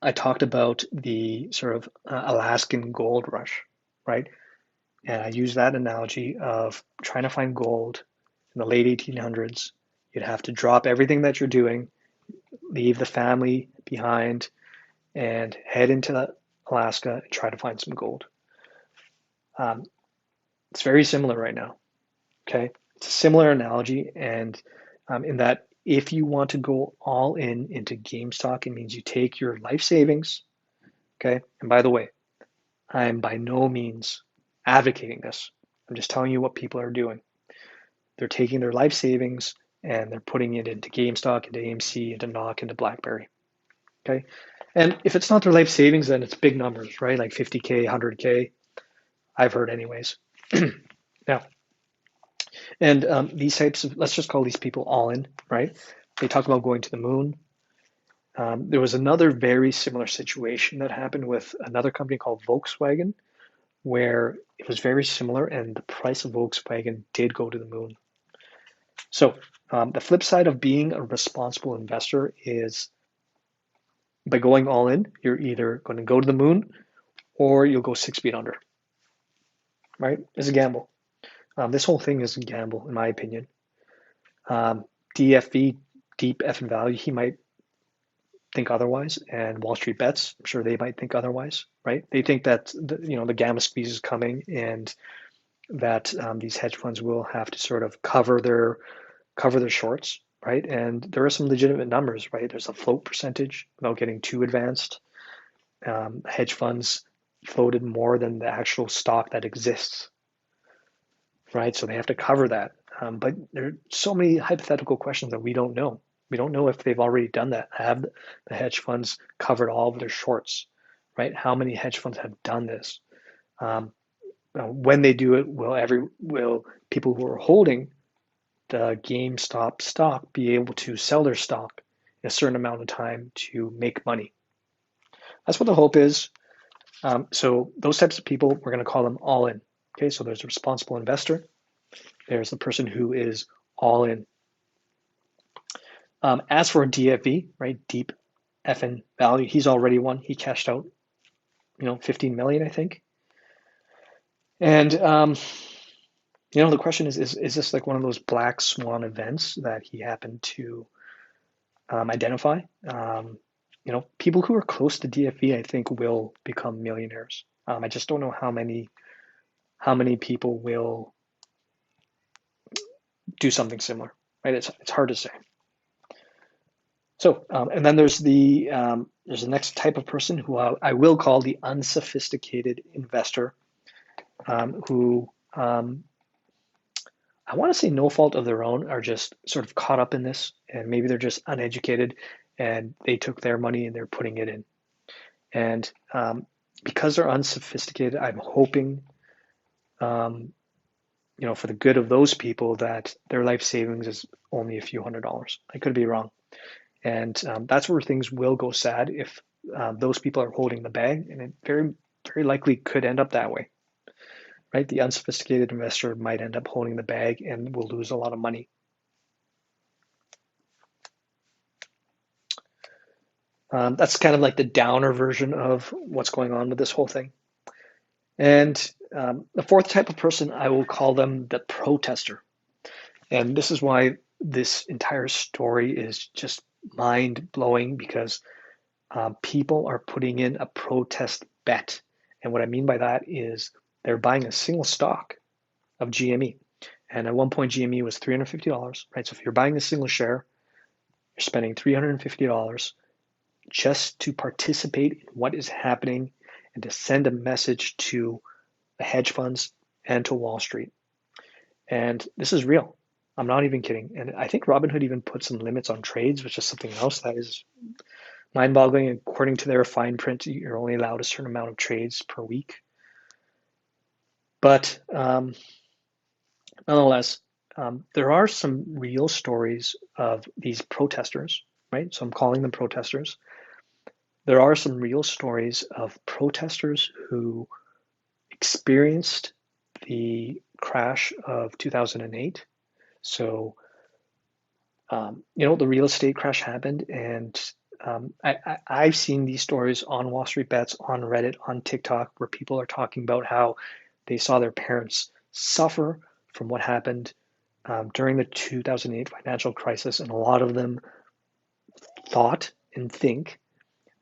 I talked about the sort of Alaskan gold rush, right? And I use that analogy of trying to find gold in the late 1800s. You'd have to drop everything that you're doing, leave the family behind, and head into Alaska and try to find some gold. It's very similar right now. Okay, it's a similar analogy, and in that if you want to go all in into GameStop, it means you take your life savings. Okay, and by the way, I'm by no means advocating this. I'm just telling you what people are doing. They're taking their life savings and they're putting it into GameStop, into AMC, into Knock, into BlackBerry. Okay, and if it's not their life savings, then it's big numbers, right? Like 50K, 100K. I've heard anyways. Now, and these types of, let's just call these people all in, right? They talk about going to the moon. There was another very similar situation that happened with another company called Volkswagen, where it was very similar and the price of Volkswagen did go to the moon. So the flip side of being a responsible investor is by going all in, you're either going to go to the moon or you'll go 6 feet under, right? It's a gamble. This whole thing is a gamble, in my opinion. DFV, deep F in value, he might think otherwise, and Wall Street Bets, I'm sure they might think otherwise, right? They think that the gamma squeeze is coming, and that these hedge funds will have to sort of cover their shorts, right? And there are some legitimate numbers, right? There's a float percentage without getting too advanced. Hedge funds floated more than the actual stock that exists, right? So they have to cover that. But there are so many hypothetical questions that we don't know. We don't know if they've already done that. Have the hedge funds covered all of their shorts, right? How many hedge funds have done this? when they do it, will people who are holding the GameStop stock be able to sell their stock in a certain amount of time to make money? That's what the hope is. So those types of people, we're going to call them all in. Okay, so there's a responsible investor. There's the person who is all in. As for DFV, right, deep effing value, he's already won. He cashed out, 15 million, I think. And the question is this like one of those black swan events that he happened to identify? People who are close to DFV, I think, will become millionaires. I just don't know how many people will do something similar, right? It's hard to say. So, and then there's the next type of person who I will call the unsophisticated investor, who I want to say no fault of their own are just sort of caught up in this, and maybe they're just uneducated, and they took their money and they're putting it in. And because they're unsophisticated, I'm hoping, for the good of those people, that their life savings is only a few $100s. I could be wrong. And that's where things will go sad if those people are holding the bag, and it very, very likely could end up that way, right? The unsophisticated investor might end up holding the bag and will lose a lot of money. That's kind of like the downer version of what's going on with this whole thing. And the fourth type of person, I will call them the protester. And this is why this entire story is just mind blowing, because people are putting in a protest bet. And what I mean by that is they're buying a single stock of GME. And at one point, GME was $350, right? So if you're buying a single share, you're spending $350 just to participate in what is happening and to send a message to the hedge funds and to Wall Street. And this is real. I'm not even kidding. And I think Robinhood even put some limits on trades, which is something else that is mind-boggling. According to their fine print, you're only allowed a certain amount of trades per week. But nonetheless, there are some real stories of these protesters, right? So I'm calling them protesters. There are some real stories of protesters who experienced the crash of 2008. So, the real estate crash happened, and I've seen these stories on Wall Street Bets, on Reddit, on TikTok, where people are talking about how they saw their parents suffer from what happened during the 2008 financial crisis, and a lot of them thought and think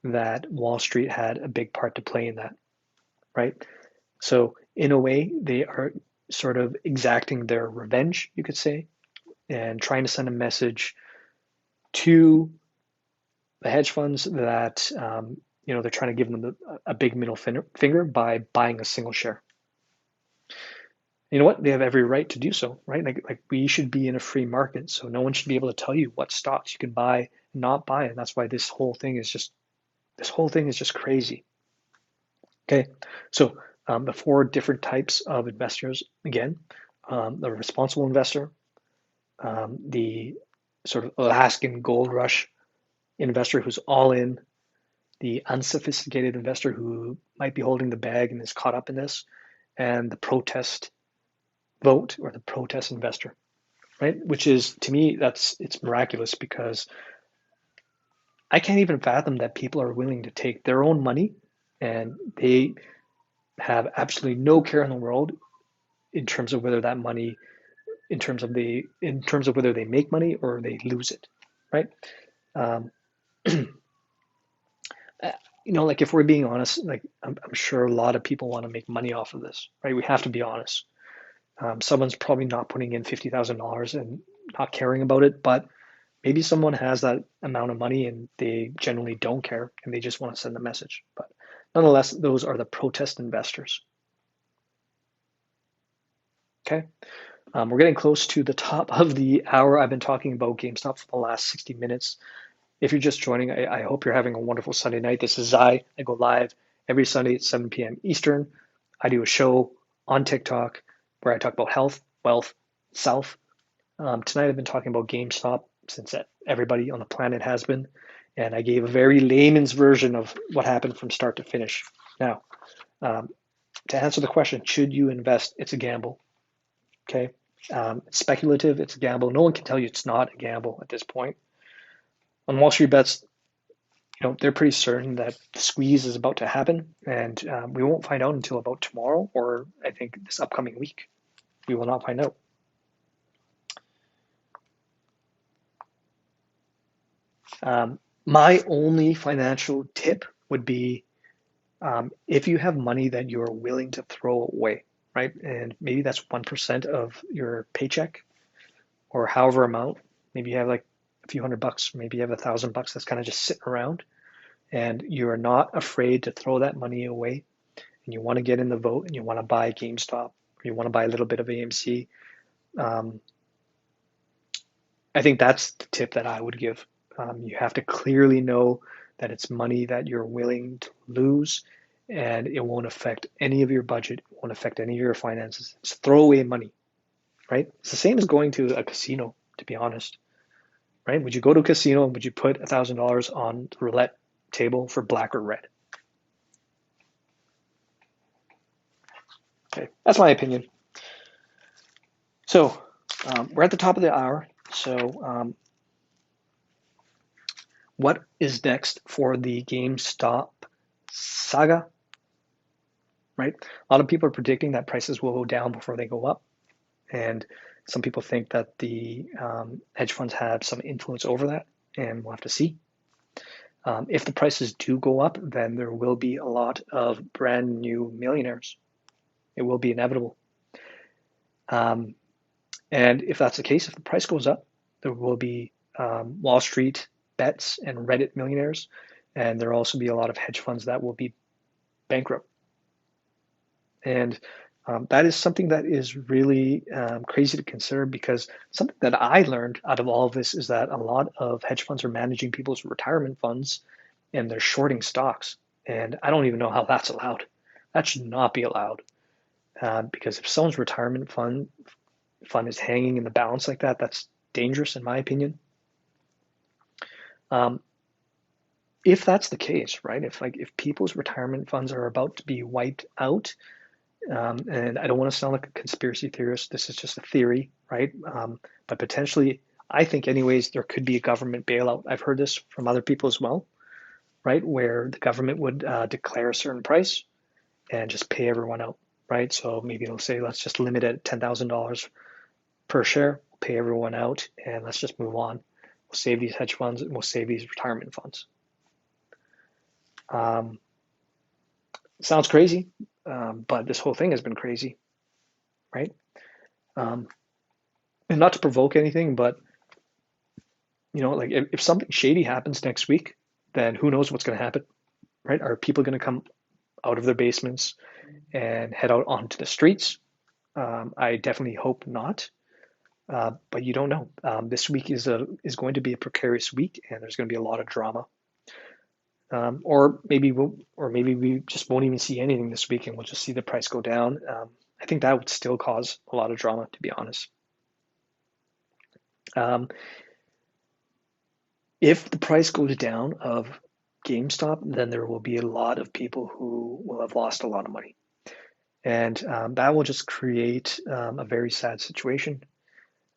that Wall Street had a big part to play in that, right? So in a way, they are sort of exacting their revenge, you could say, and trying to send a message to the hedge funds that they're trying to give them a big middle finger by buying a single share. You know what? They have every right to do so, right? Like we should be in a free market, so no one should be able to tell you what stocks you can buy and not buy, and that's why this whole thing is just crazy. Okay, so the four different types of investors again: the responsible investor, the sort of Alaskan gold rush investor who's all in, the unsophisticated investor who might be holding the bag and is caught up in this, and the protest vote or the protest investor, right? Which is, to me, it's miraculous, because I can't even fathom that people are willing to take their own money and they have absolutely no care in the world in terms of whether that money, in terms of whether they make money or they lose it, right? Like if we're being honest, like I'm sure a lot of people want to make money off of this, right? We have to be honest. Someone's probably not putting in $50,000 and not caring about it, but maybe someone has that amount of money and they generally don't care and they just want to send a message. But nonetheless, those are the protest investors. Okay. We're getting close to the top of the hour. I've been talking about GameStop for the last 60 minutes. If you're just joining, I hope you're having a wonderful Sunday night. This is Zai. I go live every Sunday at 7 p.m. Eastern. I do a show on TikTok where I talk about health, wealth, self. Tonight I've been talking about GameStop since everybody on the planet has been, and I gave a very layman's version of what happened from start to finish. Now, um, to answer the question, should you invest? It's a gamble. Okay, it's speculative. It's a gamble. No one can tell you it's not a gamble at this point. On Wall Street bets, they're pretty certain that the squeeze is about to happen, and we won't find out until about tomorrow, or I think this upcoming week. We will not find out. My only financial tip would be if you have money that you're willing to throw away, right? And maybe that's 1% of your paycheck or however amount. Maybe you have like a few $100, maybe you have $1,000 that's kind of just sitting around, and you're not afraid to throw that money away, and you want to get in the vote and you want to buy GameStop or you want to buy a little bit of AMC. Um, I think that's the tip that I would give. You have to clearly know that it's money that you're willing to lose, and it won't affect any of your budget, it won't affect any of your finances. It's throwaway money, right? It's the same as going to a casino, to be honest, right? Would you go to a casino and would you put $1,000 on the roulette table for black or red? Okay, that's my opinion. So we're at the top of the hour. So what is next for the GameStop saga, right? A lot of people are predicting that prices will go down before they go up. And some people think that the hedge funds have some influence over that, and we'll have to see. If the prices do go up, then there will be a lot of brand new millionaires. It will be inevitable. And if that's the case, if the price goes up, there will be Wall Street bets and Reddit millionaires, and there will also be a lot of hedge funds that will be bankrupt. And that is something that is really crazy to consider, because something that I learned out of all of this is that a lot of hedge funds are managing people's retirement funds and they're shorting stocks. And I don't even know how that's allowed. That should not be allowed, because if someone's retirement fund is hanging in the balance like that, that's dangerous in my opinion. If that's the case, right? If people's retirement funds are about to be wiped out, and I don't want to sound like a conspiracy theorist, this is just a theory, right? But potentially, I think anyways, there could be a government bailout. I've heard this from other people as well, right? Where the government would declare a certain price and just pay everyone out, right? So maybe they'll say, let's just limit it at $10,000 per share, pay everyone out, and let's just move on. We'll save these hedge funds and we'll save these retirement funds. Sounds crazy, but this whole thing has been crazy, right? And not to provoke anything, but like if something shady happens next week, then who knows what's going to happen, right? Are people going to come out of their basements and head out onto the streets? I definitely hope not, but you don't know. This week is going to be a precarious week, and there's going to be a lot of drama. Or maybe we just won't even see anything this week, and we'll just see the price go down. I think that would still cause a lot of drama, to be honest. If the price goes down of GameStop, then there will be a lot of people who will have lost a lot of money, and that will just create a very sad situation.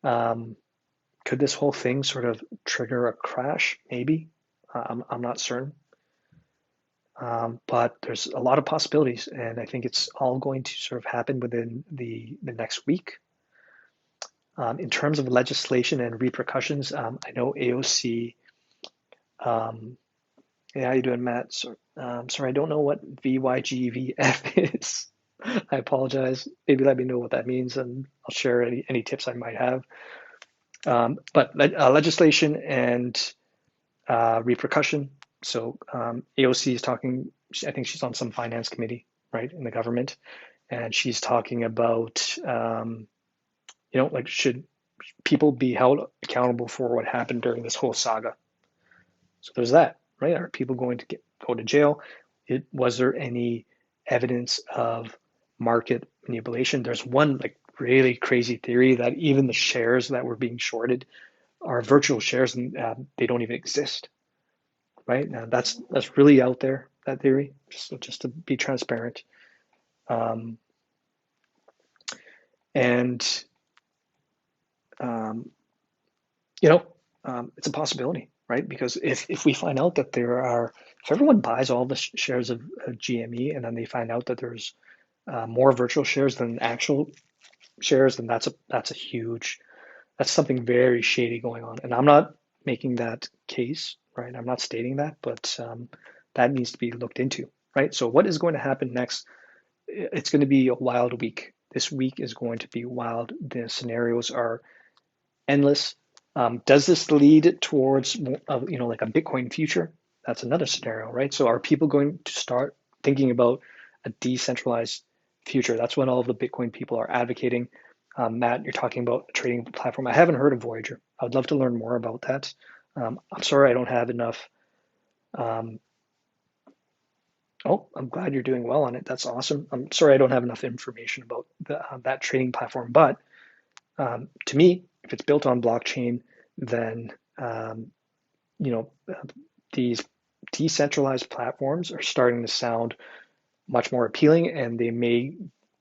Could this whole thing sort of trigger a crash? Maybe. I'm not certain. But there's a lot of possibilities, and I think it's all going to sort of happen within the next week. In terms of legislation and repercussions, I know AOC. Yeah, how you doing, Matt? Sorry, I don't know what VYGVF is. I apologize. Maybe let me know what that means, and I'll share any tips I might have. But legislation and repercussion. So AOC is talking, I think she's on some finance committee, right, in the government, and she's talking about, should people be held accountable for what happened during this whole saga? So there's that, right? Are people going to go to jail? Was there any evidence of market manipulation. There's one like really crazy theory that even the shares that were being shorted are virtual shares and they don't even exist, right? Now that's really out there, that theory, just to be transparent. Um, and um, you know, it's a possibility, right? Because if we find out that if everyone buys all the shares of GME and then they find out that there's more virtual shares than actual shares, then that's something very shady going on. And I'm not making that case, right? I'm not stating that, but that needs to be looked into, right? So what is going to happen next? It's going to be a wild week. This week is going to be wild. The scenarios are endless. Does this lead towards, like a Bitcoin future? That's another scenario, right? So are people going to start thinking about a decentralized future? That's what all of the Bitcoin people are advocating. Matt, you're talking about a trading platform. I haven't heard of Voyager. I would love to learn more about that. I'm sorry I don't have enough. Um, oh, I'm glad you're doing well on it. That's awesome. I'm sorry I don't have enough information about that trading platform, but to me, if it's built on blockchain, then you know these decentralized platforms are starting to sound much more appealing, and they may,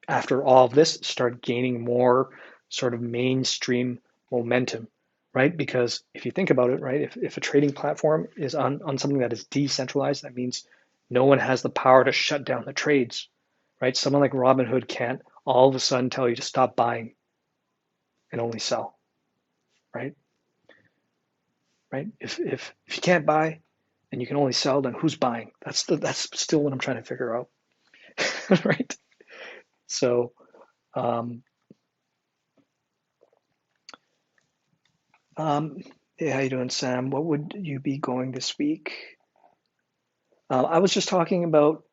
after all of this, start gaining more sort of mainstream momentum, right? Because if you think about it, right, if a trading platform is on something that is decentralized, that means no one has the power to shut down the trades, right? Someone like Robinhood can't all of a sudden tell you to stop buying and only sell, right? Right? If you can't buy and you can only sell, then who's buying? That's still what I'm trying to figure out, right? So, um, um, hey, how you doing, Sam? What would you be going this week? I was just talking about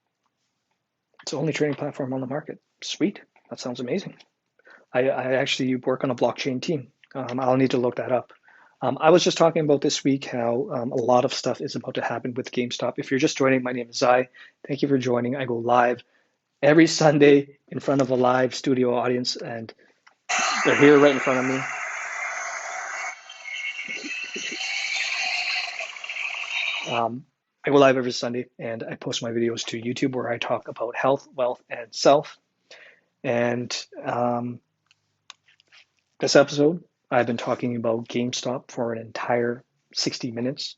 it's the only trading platform on the market. Sweet, that sounds amazing. I actually work on a blockchain team. I'll need to look that up. I was just talking about this week how a lot of stuff is about to happen with GameStop. If you're just joining, my name is Zai. Thank you for joining. I go live every Sunday in front of a live studio audience, and they're here right in front of me. I go live every Sunday, and I post my videos to YouTube where I talk about health, wealth, and self. And this episode, I've been talking about GameStop for an entire 60 minutes.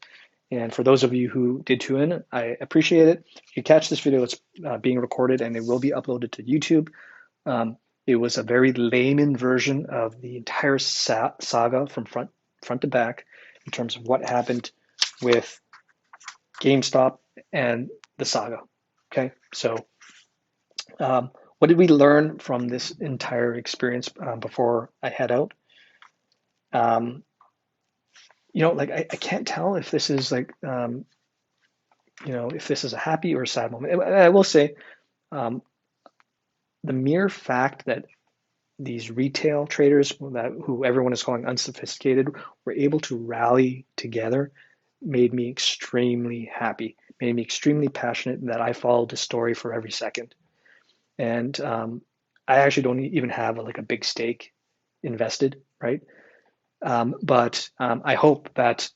And for those of you who did tune in, I appreciate it. You can catch this video, it's being recorded and it will be uploaded to YouTube. It was a very layman version of the entire saga from front to back in terms of what happened with GameStop and the saga. Okay, so what did we learn from this entire experience before I head out? Like I can't tell if this is like, if this is a happy or a sad moment. I will say um, the mere fact that these retail traders who everyone is calling unsophisticated were able to rally together made me extremely happy, made me extremely passionate that I followed the story for every second. And I actually don't even have like a big stake invested, right? But I hope that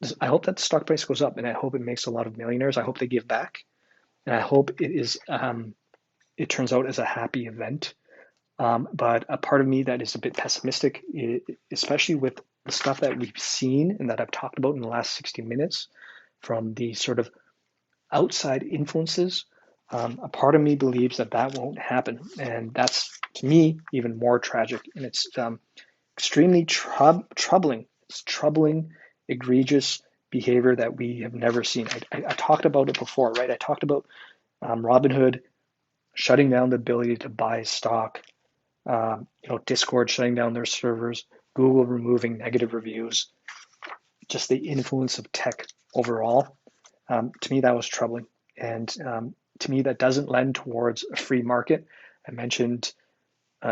the stock price goes up, and I hope it makes a lot of millionaires. I hope they give back, and I hope it turns out as a happy event. But a part of me that is a bit pessimistic, especially with the stuff that we've seen and that I've talked about in the last 60 minutes from the sort of outside influences. A part of me believes that that won't happen. And that's, to me, even more tragic. And it's extremely troubling. It's troubling, egregious behavior that we have never seen. I talked about it before, right? I talked about Robinhood shutting down the ability to buy stock, Discord shutting down their servers, Google removing negative reviews, just the influence of tech overall. To me, that was troubling. And to me, that doesn't lend towards a free market. I mentioned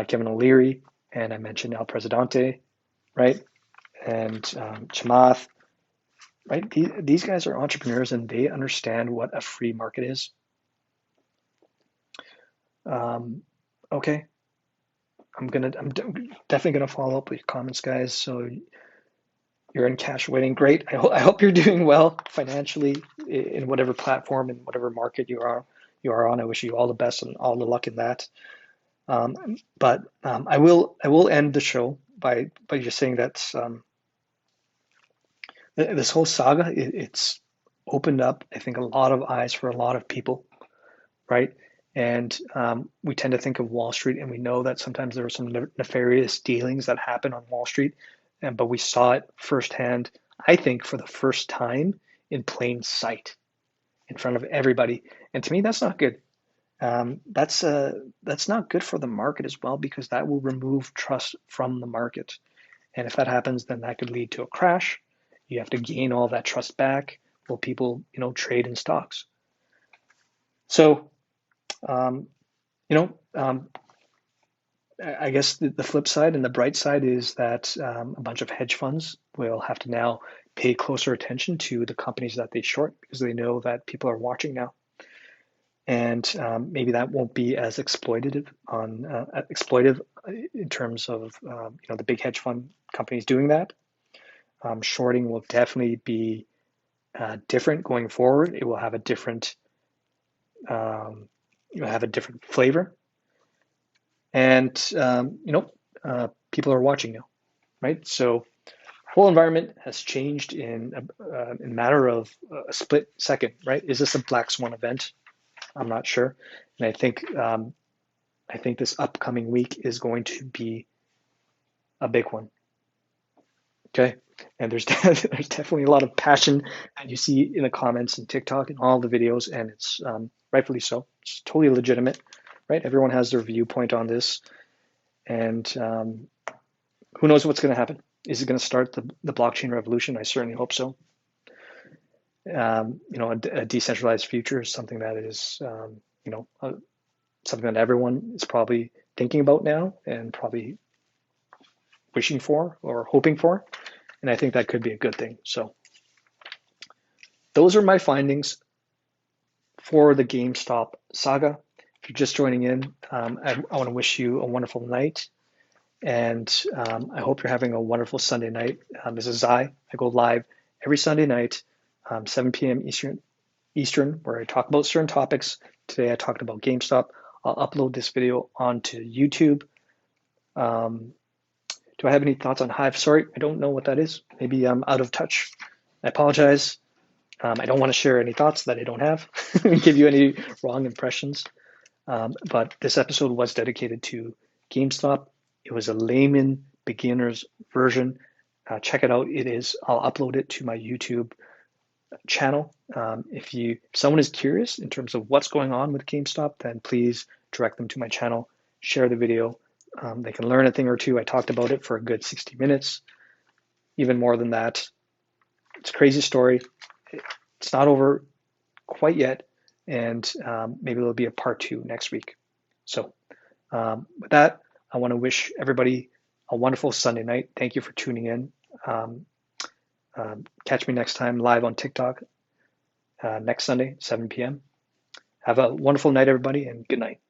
Kevin O'Leary and I mentioned El Presidente, right? And Chamath, right? These guys are entrepreneurs and they understand what a free market is. Okay, definitely gonna follow up with your comments, guys. So you're in cash waiting. Great. I hope you're doing well financially in whatever platform and whatever market you are on. I wish you all the best and all the luck in that. But I will end the show by just saying that this whole saga it's opened up, I think, a lot of eyes for a lot of people, right? And we tend to think of Wall Street, and we know that sometimes there are some nefarious dealings that happen on Wall Street, and but we saw it firsthand, I think, for the first time in plain sight, in front of everybody. And to me, that's not good. That's not good for the market as well because that will remove trust from the market. And if that happens, then that could lead to a crash. You have to gain all that trust back. Will people, trade in stocks? So, um, you know, um, I guess the flip side and the bright side is that a bunch of hedge funds will have to now pay closer attention to the companies that they short because they know that people are watching now, and maybe that won't be as exploitive in terms of the big hedge fund companies doing that. Shorting will definitely be different going forward. It will have a different flavor, and people are watching now, right? So whole environment has changed in a matter of a split second, right? Is this a black swan event? I'm not sure, and I think this upcoming week is going to be a big one. Okay, and there's there's definitely a lot of passion that you see in the comments and TikTok and all the videos, and it's rightfully so. It's totally legitimate, right? Everyone has their viewpoint on this, and who knows what's going to happen? Is it going to start the blockchain revolution? I certainly hope so. A decentralized future is something that is, something that everyone is probably thinking about now and probably wishing for or hoping for. And I think that could be a good thing. So those are my findings for the GameStop saga. If you're just joining in, I want to wish you a wonderful night. And I hope you're having a wonderful Sunday night. This is Zai. I go live every Sunday night, 7 p.m. Eastern, where I talk about certain topics. Today I talked about GameStop. I'll upload this video onto YouTube. Do I have any thoughts on Hive? Sorry, I don't know what that is. Maybe I'm out of touch. I apologize. I don't want to share any thoughts that I don't have, give you any wrong impressions. But this episode was dedicated to GameStop. It was a layman beginner's version. Check it out. I'll upload it to my YouTube channel. If someone is curious in terms of what's going on with GameStop, then please direct them to my channel, share the video. They can learn a thing or two. I talked about it for a good 60 minutes, even more than that. It's a crazy story. It's not over quite yet, and maybe there'll be a part 2 next week. So with that, I want to wish everybody a wonderful Sunday night. Thank you for tuning in. Catch me next time live on TikTok next Sunday, 7 p.m. Have a wonderful night, everybody, and good night.